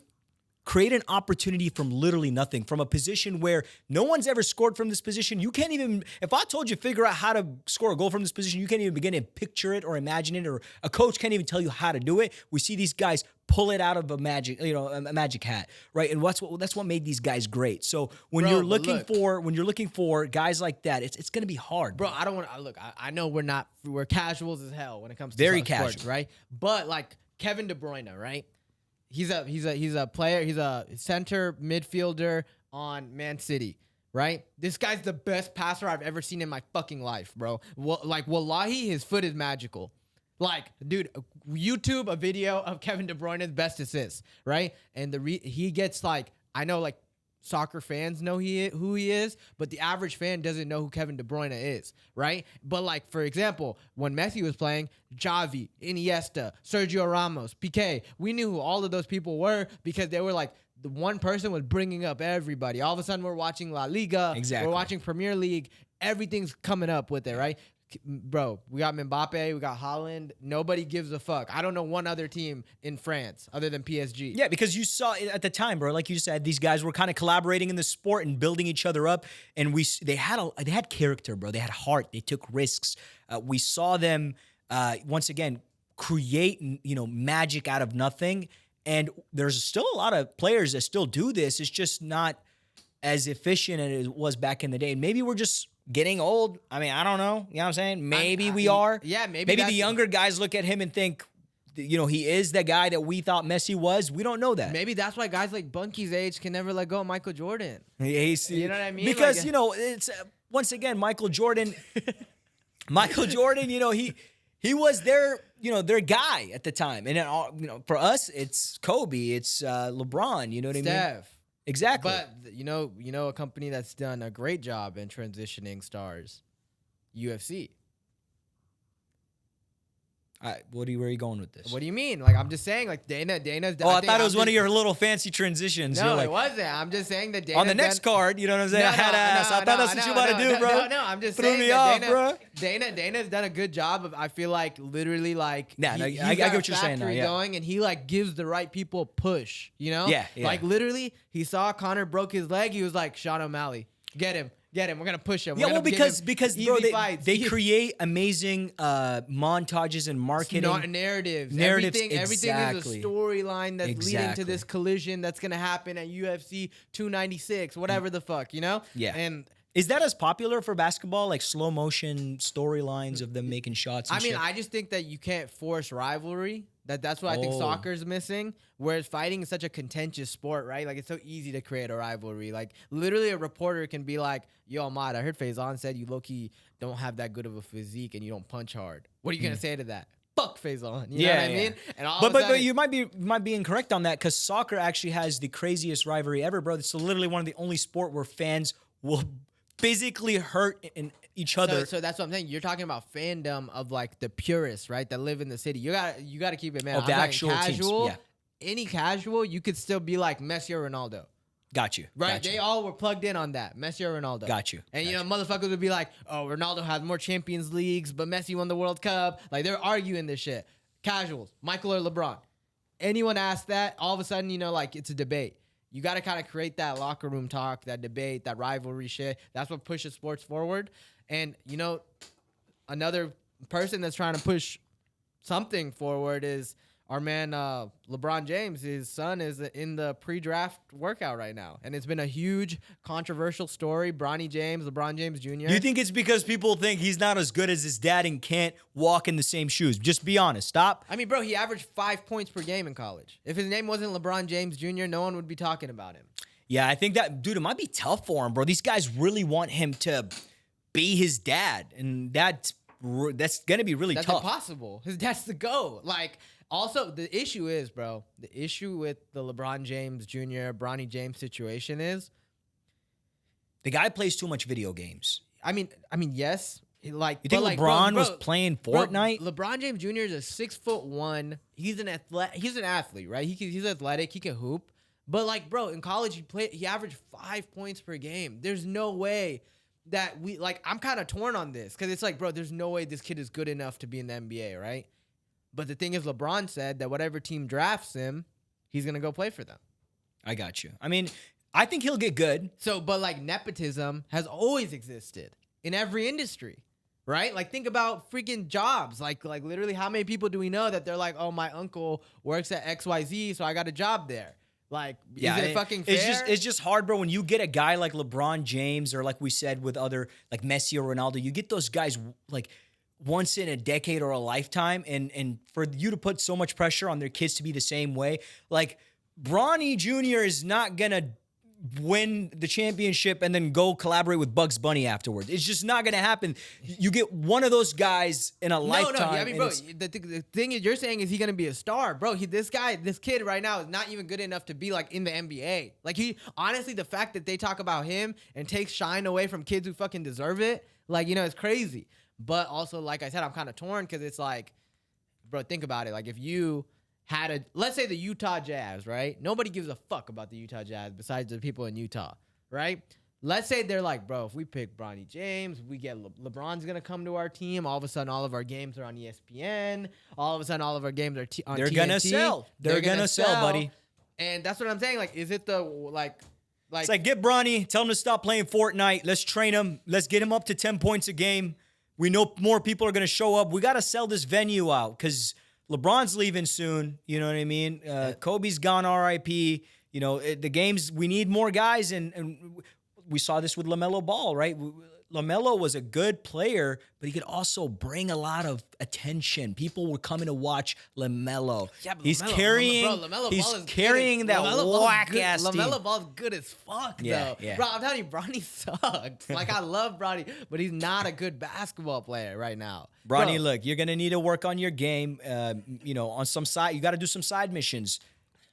create an opportunity from literally nothing, from a position where no one's ever scored from this position. You can't even, if I told you figure out how to score a goal from this position, you can't even begin to picture it or imagine it, or a coach can't even tell you how to do it. We see these guys pull it out of a magic hat, right? And that's what made these guys great. So when you're looking for guys like that, it's going to be hard, bro. I don't want to look. I know we're casuals as hell when it comes to very sports, casual, right? But Kevin De Bruyne, right? He's a player. He's a center midfielder on Man City, right? This guy's the best passer I've ever seen in my fucking life, bro. Wallahi, his foot is magical. Dude, YouTube a video of Kevin De Bruyne's best assists, right? And he gets I know soccer fans know who he is, but the average fan doesn't know who Kevin De Bruyne is, right? But for example, when Messi was playing, Xavi, Iniesta, Sergio Ramos, Piqué, we knew who all of those people were because they were the one person was bringing up everybody. All of a sudden, we're watching La Liga, exactly. We're watching Premier League, everything's coming up with it, right? Bro, we got Mbappe, we got Haaland. Nobody gives a fuck. I don't know one other team in France other than PSG. Yeah, because you saw at the time, bro, like you said, these guys were kind of collaborating in the sport and building each other up, and they had character, bro. They had heart. They took risks. We saw them once again create magic out of nothing. And there's still a lot of players that still do this. It's just not as efficient as it was back in the day. And maybe we're just getting old. I mean, I don't know. You know what I'm saying? Maybe we are. Yeah, maybe the younger guys look at him and think, he is the guy that we thought Messi was. We don't know that. Maybe that's why guys like Bunky's age can never let go of Michael Jordan. You know what I mean? Because, it's once again, Michael Jordan, he was their guy at the time. And, for us, it's Kobe, it's LeBron, you know what I mean? Steph. Exactly. But, a company that's done a great job in transitioning stars, UFC. Where are you going with this? What do you mean? Like, I'm just saying, like, Dana's... Oh, I thought it was one of your little fancy transitions. No, like, it wasn't. I'm just saying that Dana... On the next card, you know what I'm saying? No, I had ass. I thought that's what you about to do, bro. No, I'm just Threw saying me that off, bro. Dana's done a good job of, I feel like, literally, like... I get what you're saying now, yeah. Going, and he, like, gives the right people a push, you know? Yeah. Like, literally, he saw Conor broke his leg. He was like, Sean O'Malley, get him. We're gonna push him. Because bro, they create amazing montages and marketing narratives. Everything is a storyline that's leading to this collision that's gonna happen at UFC 296, whatever the fuck, Yeah. And is that as popular for basketball, like slow motion storylines of them making shots? And shit? I just think that you can't force rivalry. That's what I think soccer's missing. Whereas fighting is such a contentious sport, right? Like, it's so easy to create a rivalry. Like, literally a reporter can be like, yo, Ahmad, I heard Faison said you low-key don't have that good of a physique and you don't punch hard. What are you going to say to that? Fuck Faison. You know what I mean? And but you might be incorrect on that, because soccer actually has the craziest rivalry ever, bro. It's literally one of the only sport where fans will physically hurt each other. So that's what I'm saying. You're talking about fandom of, like, the purists, right? That live in the city. You got to keep it, man. Of the actual casual teams. Yeah. Any casual, you could still be like Messi or Ronaldo. Got you. Right? Got you. They all were plugged in on that. Messi or Ronaldo. Got you. And, motherfuckers would be like, oh, Ronaldo has more Champions Leagues, but Messi won the World Cup. Like, they're arguing this shit. Casuals, Michael or LeBron. Anyone ask that, all of a sudden, like, it's a debate. You got to kind of create that locker room talk, that debate, that rivalry shit. That's what pushes sports forward. And, another person that's trying to push something forward is our man LeBron James. His son is in the pre-draft workout right now. And it's been a huge controversial story. LeBron James Jr. Do you think it's because people think he's not as good as his dad and can't walk in the same shoes? Just be honest. Stop. I mean, bro, he averaged 5 points per game in college. If his name wasn't LeBron James Jr., no one would be talking about him. Yeah, I think that, dude, it might be tough for him, bro. These guys really want him to be his dad. And that's going to be really tough. That's impossible. His dad's the GOAT. Like... Also, the issue is, bro, the issue with the LeBron James Jr., Bronny James situation is... The guy plays too much video games. I mean, yes. You think LeBron was playing Fortnite? Bro, LeBron James Jr. is a 6'1". He's an athlete, right? He's athletic. He can hoop. But, bro, in college, he averaged 5 points per game. There's no way that I'm kind of torn on this. Because it's like, bro, there's no way this kid is good enough to be in the NBA, right? But the thing is, LeBron said that whatever team drafts him, he's going to go play for them. I got you. I mean, I think he'll get good. So, but nepotism has always existed in every industry, right? Like, think about freaking jobs. Like literally, how many people do we know that they're like, oh, my uncle works at XYZ, so I got a job there. Like, is it fucking fair? It's just hard, bro. When you get a guy like LeBron James, or like we said with other, like Messi or Ronaldo, you get those guys, like, once in a decade or a lifetime, and for you to put so much pressure on their kids to be the same way, like Bronny Jr. is not gonna win the championship and then go collaborate with Bugs Bunny afterwards. It's just not gonna happen. You get one of those guys in a lifetime. No, I mean, bro, the thing is, you're saying is he gonna be a star, bro? This kid right now is not even good enough to be like in the NBA. Like, honestly, the fact that they talk about him and take shine away from kids who fucking deserve it, like, it's crazy. But also, like I said, I'm kind of torn because it's like, bro, think about it. Like, if you had let's say the Utah Jazz, right? Nobody gives a fuck about the Utah Jazz besides the people in Utah, right? Let's say they're like, bro, if we pick Bronny James, we get LeBron's going to come to our team. All of a sudden, all of our games are on ESPN. All of a sudden, all of our games are on TNT. They're going to sell. They're going to sell, buddy. And that's what I'm saying. Like, is it the, like... It's like, get Bronny, tell him to stop playing Fortnite. Let's train him. Let's get him up to 10 points a game. We know more people are going to show up. We got to sell this venue out because LeBron's leaving soon. You know what I mean? Kobe's gone, RIP. The games, we need more guys. And we saw this with LaMelo Ball, right? LaMelo was a good player, but he could also bring a lot of attention. People were coming to watch LaMelo. Yeah, but He's LaMelo, carrying, LaMelo he's Ball is carrying good that LaMelo whack ass team. LaMelo Ball's good as fuck, Yeah, though. yeah. Bro, I'm telling you, Bronny sucks. Like, I love Bronny, but he's not a good basketball player right now. Bronny, Bro, look, you're gonna need to work on your game. On some side, you got to do some side missions.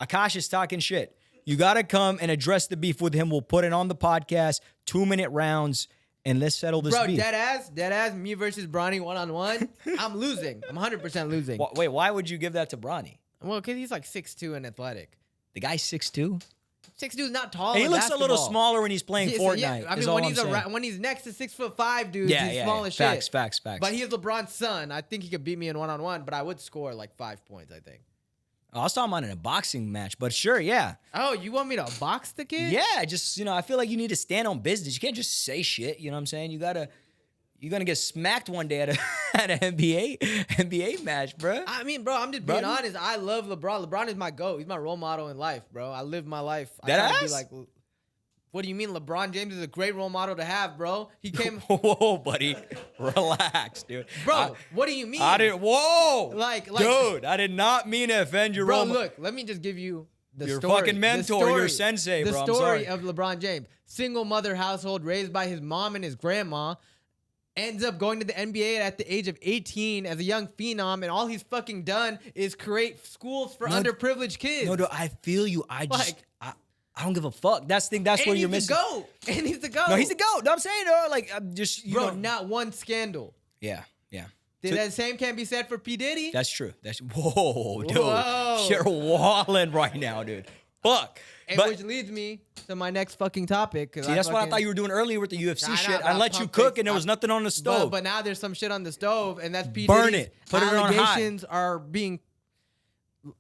Akash is talking shit. You got to come and address the beef with him. We'll put it on the podcast. 2-minute rounds, and let's settle this bro, beef. dead ass, me versus Bronny 1-on-1. I'm losing. I'm 100% losing. Wait, why would you give that to Bronny? Well, because he's like 6'2" and athletic. The guy's 6'2". 6'2" is not tall. And he in looks basketball. a little smaller when he's playing Yeah, Fortnite. yeah. I is mean, all when I'm he's saying. when he's next to 6'5" dudes, he's small as shit. Facts. But he is LeBron's son. I think he could beat me in 1-on-1, but I would score like 5 points, I think. I was talking about in a boxing match, but sure, yeah. Oh, you want me to box the kid? Yeah, just, I feel like you need to stand on business. You can't just say shit, you know what I'm saying? You're going to get smacked one day at an NBA match, bro. I mean, bro, I'm just being honest. I love LeBron. LeBron is my GOAT. He's my role model in life, bro. I live my life. I try to be like, what do you mean? LeBron James is a great role model to have, bro. He came. Whoa, buddy. Relax, dude. Bro, what do you mean? Like, dude, I did not mean to offend your role. Bro, look, let me just give you your story. fucking mentor, your sensei, bro. The I'm story sorry. of LeBron James. Single mother household raised by his mom and his grandma. Ends up going to the NBA at the age of 18 as a young phenom, and all he's fucking done is create schools for underprivileged kids. No, dude, I feel you. I don't give a fuck. That's where you're missing. And he's the GOAT. No, he's the GOAT. No, I'm saying, like, I'm just, not one scandal. Yeah. That same can't be said for P. Diddy. That's true. Whoa, dude. Whoa. You're walling right now, dude. Fuck. Which leads me to my next fucking topic. See, that's what I thought you were doing earlier with the UFC shit. I let you cook and there was nothing on the stove. But now there's some shit on the stove, and that's P. Burn Diddy's it. Put it on high. Allegations are being...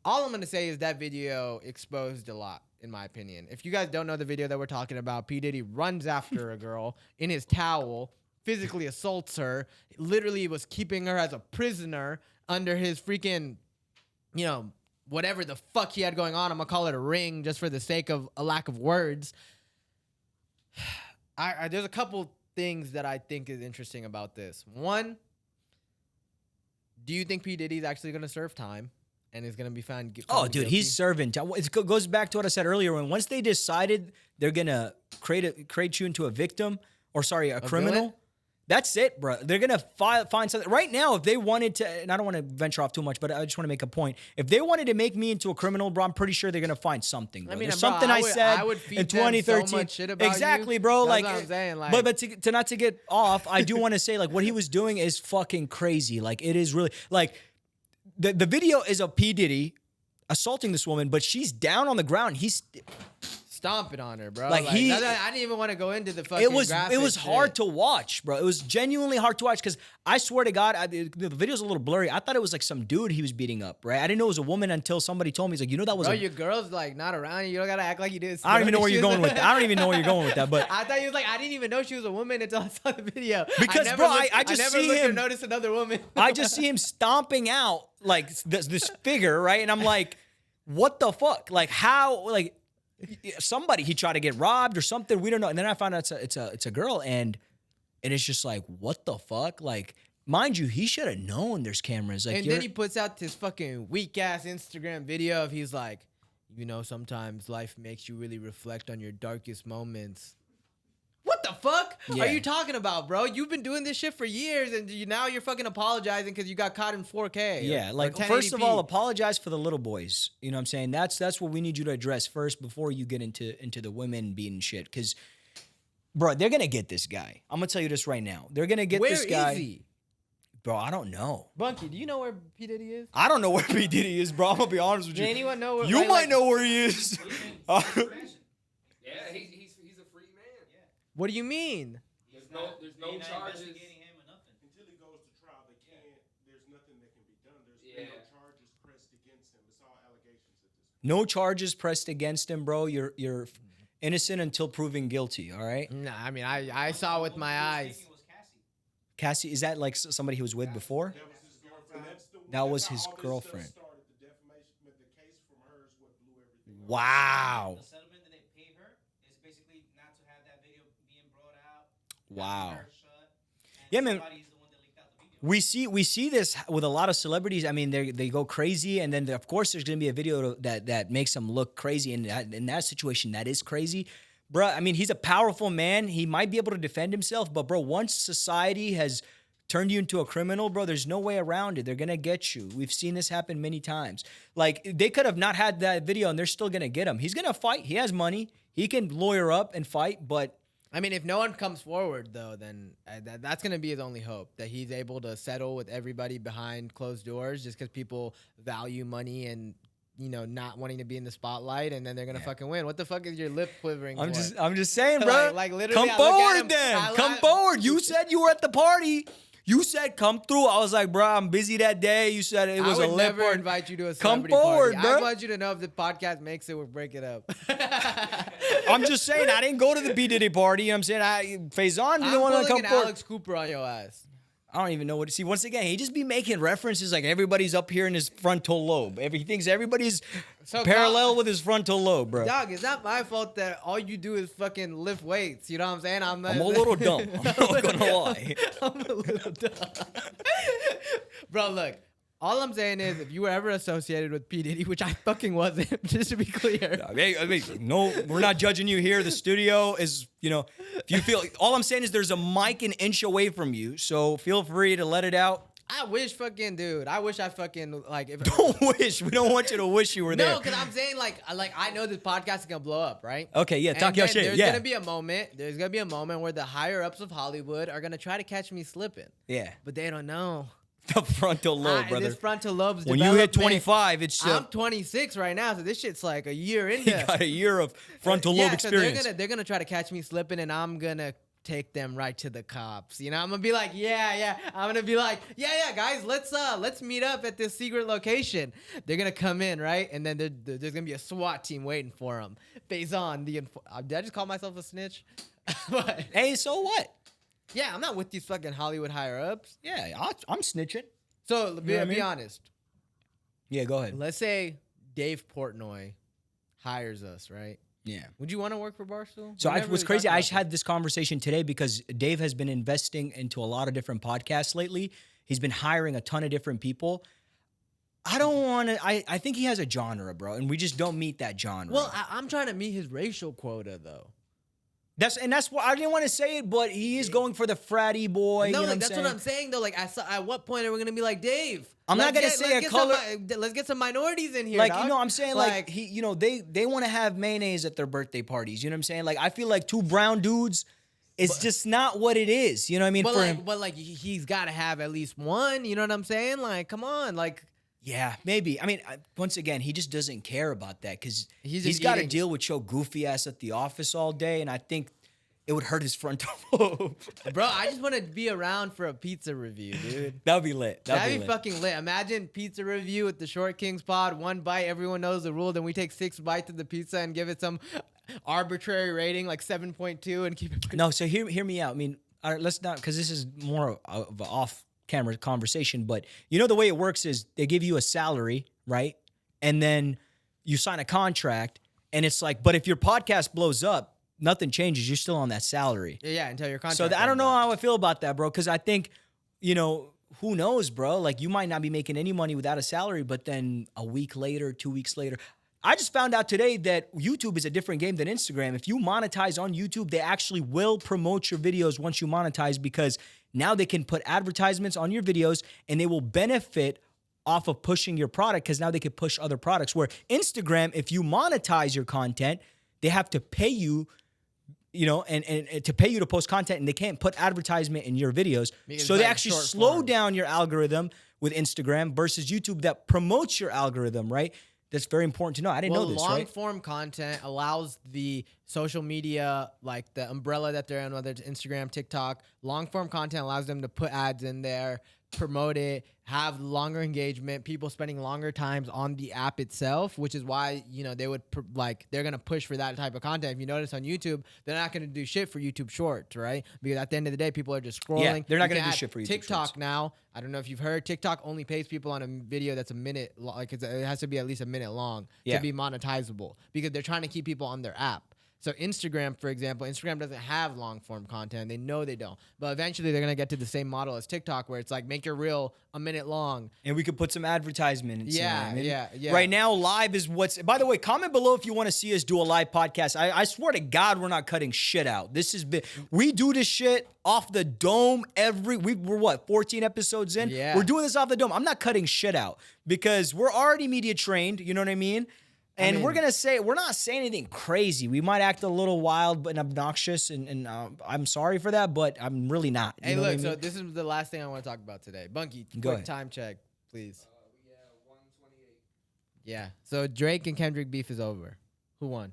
All I'm going to say is that video exposed a lot, in my opinion. If you guys don't know the video that we're talking about, P. Diddy runs after a girl in his towel, physically assaults her, literally was keeping her as a prisoner under his freaking, whatever the fuck he had going on. I'm going to call it a ring just for the sake of a lack of words. There's a couple things that I think is interesting about this. One, do you think P. Diddy's actually going to serve time and is going to be found guilty? Oh, dude, he's serving time. It goes back to what I said earlier. Once they decided they're going to create you into a victim, a criminal. Villain? That's it, bro. They're going to find something. Right now, if they wanted to, and I don't want to venture off too much, but I just want to make a point. If they wanted to make me into a criminal, bro, I'm pretty sure they're going to find something, bro. There's something I said in 2013. So much shit about exactly, you. bro. That's like, what I'm saying. Like, but to not to get off, I do want to say, like, what he was doing is fucking crazy. Like, it is really, like, the video is of P. Diddy assaulting this woman, but she's down on the ground. He's stomping on her, bro. Like I didn't even want to go into the fucking it was graphic hard shit. to watch, bro. It was genuinely hard to watch because I swear to God, the video's a little blurry. I thought it was like some dude he was beating up, right? I didn't know it was a woman until somebody told me. He's like, that was your girl's like not around. You don't gotta act like you did. I don't even know where you're going with that. I don't even know where you're going with that, but I thought you was like, I didn't even know she was a woman until I saw the video. Because, I just see him notice another woman. I just see him stomping out like this figure, right? And I'm like, what the fuck? Like how? Like somebody he tried to get robbed or something. We don't know. And then I found out it's a girl, and it's just like, what the fuck? Like, mind you, he should have known there's cameras. Like, and then he puts out this fucking weak ass Instagram video of he's like, sometimes life makes you really reflect on your darkest moments. What the fuck are you talking about, bro? You've been doing this shit for years, and now you're fucking apologizing because you got caught in 4K. Yeah, like, first of all, apologize for the little boys. You know what I'm saying? That's what we need you to address first before you get into the women being shit. Because, bro, they're going to get this guy. I'm going to tell you this right now. They're going to get this guy. Where is he? Bro, I don't know. Bunky, do you know where P. Diddy is? I don't know where P. Diddy is, bro. I'm going to be honest with you. Does anyone know where you might know where he is. Yeah, he's a free man. Yeah. What do you mean? There's no charges. Investigating him or nothing. Until he goes to trial, there's nothing that can be done. There's been no charges pressed against him. It's all allegations at this point. No charges pressed against him, bro. You're innocent until proven guilty, all right? Nah, I mean, I saw with my eyes. Cassie, is that like somebody he was with before? That was his girlfriend. Wow. The settlement that they paid her is basically not to have that video being brought out. Wow. Her shut, Yeah, man. We see this with a lot of celebrities. I mean, they go crazy, and then of course there's gonna be a video that makes them look crazy. And in that situation, that is crazy, bro. I mean, he's a powerful man. He might be able to defend himself, but bro, once society has turned you into a criminal, bro, there's no way around it. They're gonna get you. We've seen this happen many times. Like they could have not had that video, and they're still gonna get him. He's gonna fight. He has money. He can lawyer up and fight, but. I mean, if no one comes forward, though, then that's going to be his only hope, that he's able to settle with everybody behind closed doors just because people value money and, you know, not wanting to be in the spotlight, and then they're going to fucking win. What the fuck is your lip quivering I'm for? just saying, bro. Like literally, come I look at forward him, then. Come forward. You said you were at the party. You said come through. I was like, bro, I'm busy that day. You said it was I a would lip. never invite you to a Come celebrity forward, party. bro. I want you to know if the podcast makes it, we'll break it up. I'm just saying, I didn't go to the B Diddy party. You know what I'm saying, Faison, you I'm don't want to come pulling an forward. Alex Cooper on your ass. I don't even know what to see. Once again, he just be making references like everybody's up here in his frontal lobe. He thinks everybody's parallel with his frontal lobe, bro. Dog, it's not my fault that all you do is fucking lift weights. You know what I'm saying? I'm a little dumb. I'm not gonna lie. I'm a little dumb. Bro, look. All I'm saying is, if you were ever associated with P. Diddy, which I fucking wasn't, just to be clear. I mean, no, we're not judging you here. The studio is, you know, if you feel, all I'm saying is there's a mic an inch away from you, so feel free to let it out. I wish fucking, dude. I wish I fucking, like, if Don't wish. We don't want you to wish you were there. No, because I'm saying, like, I know this podcast is gonna blow up, right? Okay, yeah, talk And your then shit. There's Yeah, gonna be a moment. There's gonna be a moment where the higher ups of Hollywood are gonna try to catch me slipping, yeah. but they don't know. The frontal lobe, brother. This frontal lobe's When you hit development. 25, it's I'm 26 right now, so this shit's like a year into. you got a year of frontal Yeah, lobe so experience. they're gonna try to catch me slipping, and I'm gonna take them right to the cops. You know, I'm gonna be like, yeah. I'm gonna be like, yeah, guys, let's meet up at this secret location. They're gonna come in, right? And then there's gonna be a SWAT team waiting for them. Based on did I just call myself a snitch? But, Hey, so what? yeah, I'm not with these fucking Hollywood higher ups. Yeah, I'm snitching. So be, know what I be mean? honest. Yeah, go ahead. Let's say Dave Portnoy hires us, right? Yeah. Would you want to work for Barstool? So We it never was really crazy. talked I about just had this conversation today because Dave has been investing into a lot of different podcasts lately. He's been hiring a ton of different people. I don't want to. I think he has a genre, bro, and we just don't meet that genre. Well, I'm trying to meet his racial quota, though. That's why I didn't want to say it, but he is going for the fratty boy. No, you know like, what I'm that's saying? what I'm saying, though. Like, at what point are we gonna be like, Dave? I'm not gonna say a color. Let's get some minorities in here. Like, dog. you know, I'm saying like he, you know, they want to have mayonnaise at their birthday parties. You know what I'm saying? Like, I feel like two brown dudes is just not what it is. You know what I mean? But For like, him, but like, he's got to have at least one. You know what I'm saying? Like, come on, like. yeah, maybe. I mean, once again, he just doesn't care about that because He's he's just got to eating- deal with your goofy ass at the office all day, and I think it would hurt his frontal lobe. Bro, I just want to be around for a pizza review, dude. That would be lit. That'd be fucking lit. Imagine pizza review with the Short Kings pod. One bite, everyone knows the rule. Then we take 6 bites of the pizza and give it some arbitrary rating, like 7.2, and keep it. No, so hear me out. I mean, let's not, because this is more of an off-camera conversation, but you know the way it works is they give you a salary, right? And then you sign a contract, and it's like, but if your podcast blows up, nothing changes. You're still on that salary. Yeah, until your contract. So I don't runs know out. how I feel about that, bro, because I think, you know, who knows, bro? Like, you might not be making any money without a salary, but then a week later, 2 weeks later. I just found out today that YouTube is a different game than Instagram. If you monetize on YouTube, they actually will promote your videos once you monetize because now they can put advertisements on your videos and they will benefit off of pushing your product because now they can push other products. Where Instagram, if you monetize your content, they have to pay you, you know, and to pay you to post content, and they can't put advertisement in your videos. Because So it's they like actually short slow form. down your algorithm with Instagram versus YouTube that promotes your algorithm, right? That's very important to know. I didn't know this, long right? form content allows the social media, like the umbrella that they're in, whether it's Instagram, TikTok. Long form content allows them to put ads in there, promote it, have longer engagement, people spending longer times on the app itself, which is why, you know, they would they're going to push for that type of content. If you notice on YouTube, they're not going to do shit for YouTube Shorts, right? Because at the end of the day, people are just scrolling. Yeah, they're not You gonna can do add shit for YouTube TikTok Shorts. now. I don't know if you've heard, TikTok only pays people on a video that's a minute, it has to be at least a minute long Yeah. to be monetizable because they're trying to keep people on their app. So Instagram, for example, Instagram doesn't have long form content. They know they don't. But eventually they're going to get to the same model as TikTok where it's like make your reel a minute long. And we could put some advertisement in. Yeah. Right now, live is what's... By the way, comment below if you want to see us do a live podcast. I swear to God, we're not cutting shit out. This has been... We do this shit off the dome we're what, 14 episodes in? Yeah. We're doing this off the dome. I'm not cutting shit out because we're already media trained. You know what I mean? And we're not saying anything crazy. We might act a little wild and obnoxious, and I'm sorry for that, but I'm really not. Hey, look, so this is the last thing I want to talk about today. Bunky, quick time check, please. We have 128. Yeah. So Drake and Kendrick beef is over. Who won?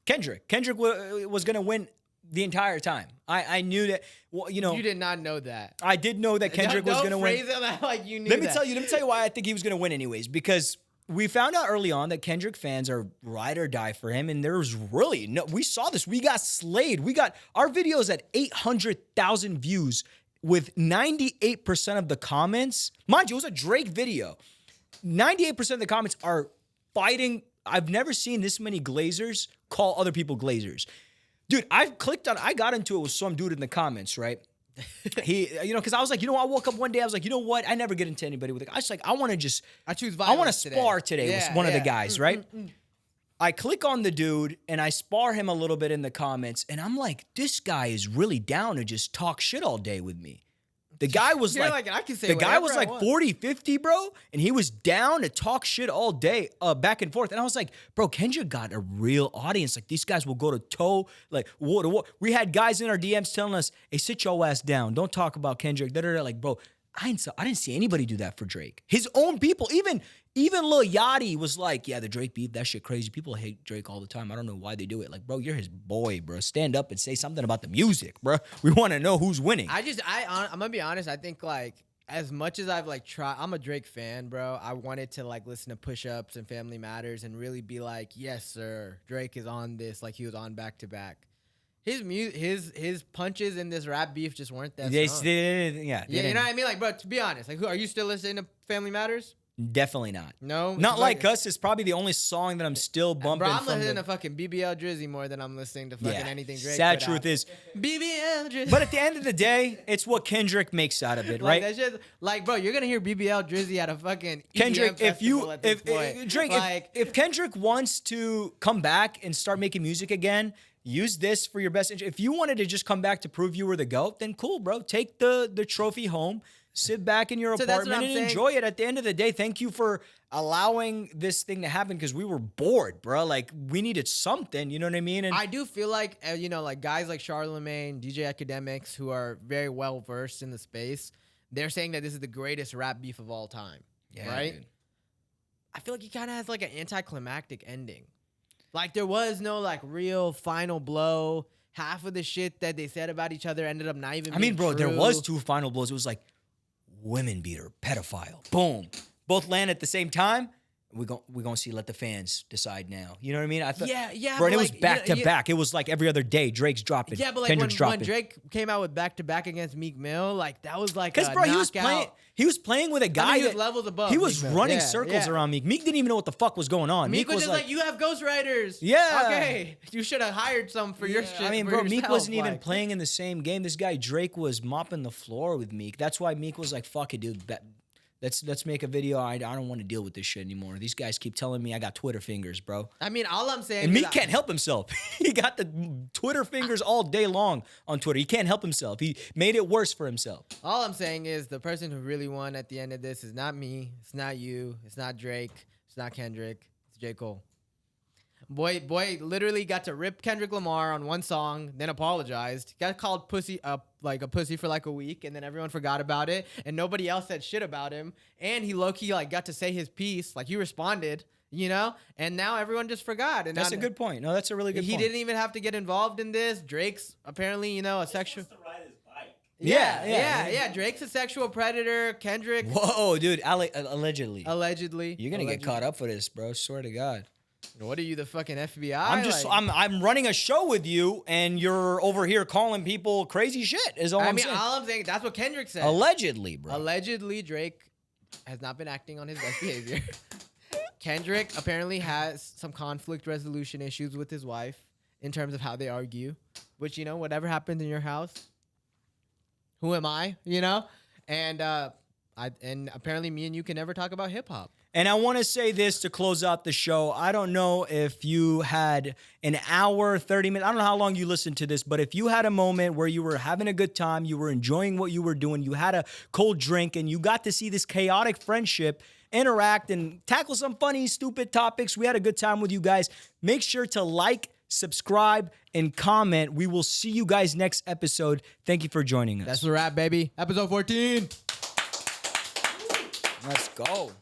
Kendrick. Kendrick was going to win the entire time. I knew that. Well, you know, You did not know that. I did know that Kendrick was going to win. Don't phrase it like you knew Let me that. tell you why I think he was going to win anyways. Because we found out early on that Kendrick fans are ride or die for him, and there's really no. We saw this. We got slayed. We got our videos at 800,000 views with 98% of the comments. Mind you, it was a Drake video. 98% of the comments are fighting. I've never seen this many Glazers call other people Glazers. Dude, I got into it with some dude in the comments, right? Because I was like, I woke up one day, I was like, you know what? I never get into anybody with it. I was like, I want to spar today with one of the guys, right? I click on the dude and I spar him a little bit in the comments, and I'm like, this guy is really down to just talk shit all day with me. The guy was I can say whatever I want. 40, 50, bro, and he was down to talk shit all day, back and forth. And I was like, bro, Kendrick got a real audience. Like, these guys will go to toe, like, war to war. We had guys in our DMs telling us, hey, sit your ass down. Don't talk about Kendrick. Like, bro, I didn't see anybody do that for Drake. His own people, even Lil Yachty was like, yeah, the Drake beef, that shit crazy. People hate Drake all the time. I don't know why they do it. Like, bro, you're his boy, bro. Stand up and say something about the music, bro. We want to know who's winning. I'm gonna be honest. I think like as much as I've like tried, I'm a Drake fan, bro. I wanted to like listen to Push Ups and Family Matters and really be like, yes, sir, Drake is on this. Like he was on back to back. His punches in this rap beef just weren't that strong. Yeah, you know what I mean? Like, bro, to be honest, like, are you still listening to Family Matters? Definitely not. No? Not like us. It's probably the only song that I'm still bumping. Bro, I'm listening to fucking BBL Drizzy more than I'm listening to fucking anything Drake. Sad truth is, BBL Drizzy. But at the end of the day, it's what Kendrick makes out of it, right? That's just, like, bro, you're gonna hear BBL Drizzy at a fucking Kendrick. EDM If Kendrick wants to come back and start making music again, use this for your best interest. If you wanted to just come back to prove you were the GOAT, then cool, bro. Take the trophy home. Sit back in your apartment and enjoy it. At the end of the day, thank you for allowing this thing to happen because we were bored, bro. Like, we needed something, you know what I mean? And I do feel like, like guys like Charlemagne, DJ Academics, who are very well versed in the space, they're saying that this is the greatest rap beef of all time, right? Dude. I feel like he kind of has like an anticlimactic ending. Like, there was no like real final blow. Half of the shit that they said about each other ended up not even being true. There was 2 final blows. It was like, women beater, pedophile, boom. Both land at the same time. We're gonna see. Let the fans decide now. You know what I mean? I thought, bro. And it was back to back. It was like every other day. Drake's dropping. Yeah, but like when Drake came out with back to back against Meek Mill, like that was like because bro, he was playing with a guy that levels above. He was running circles around Meek. Meek didn't even know what the fuck was going on. Meek was just like, you have ghostwriters. Yeah. Okay, you should have hired some for your shit. I mean, bro, Meek wasn't even playing in the same game. This guy Drake was mopping the floor with Meek. That's why Meek was like, fuck it, dude. Let's make a video. I don't want to deal with this shit anymore. These guys keep telling me I got Twitter fingers, bro. I mean, all I'm saying and Meek can't help himself. He got the Twitter fingers all day long on Twitter. He can't help himself. He made it worse for himself. All I'm saying is the person who really won at the end of this is not me. It's not you. It's not Drake. It's not Kendrick. It's J. Cole. Boy literally got to rip Kendrick Lamar on one song, then apologized. Got called pussy like a pussy for like a week, and then everyone forgot about it, and nobody else said shit about him. And he low-key like got to say his piece, like he responded, and now everyone just forgot. And that's a good point. No, that's a really good point. He didn't even have to get involved in this. Drake's apparently, a sexual. Yeah. Drake's a sexual predator. Kendrick. Whoa, dude. Allegedly. You're gonna get caught up for this, bro. Swear to God. What are you, the fucking FBI? I'm running a show with you, and you're over here calling people crazy shit. Is all I'm saying. All I'm saying, that's what Kendrick said. Allegedly, bro. Allegedly, Drake has not been acting on his best behavior. Kendrick apparently has some conflict resolution issues with his wife. in terms of how they argue, which, you know, whatever happens in your house, who am I, you know? And and apparently me and you can never talk about hip hop. And I want to say this to close out the show. I don't know if you had an hour, 30 minutes. I don't know how long you listened to this, but if you had a moment where you were having a good time, you were enjoying what you were doing, you had a cold drink, and you got to see this chaotic friendship interact and tackle some funny, stupid topics. We had a good time with you guys. Make sure to like, subscribe, and comment. We will see you guys next episode. Thank you for joining us. That's a wrap, baby. Episode 14. Let's go.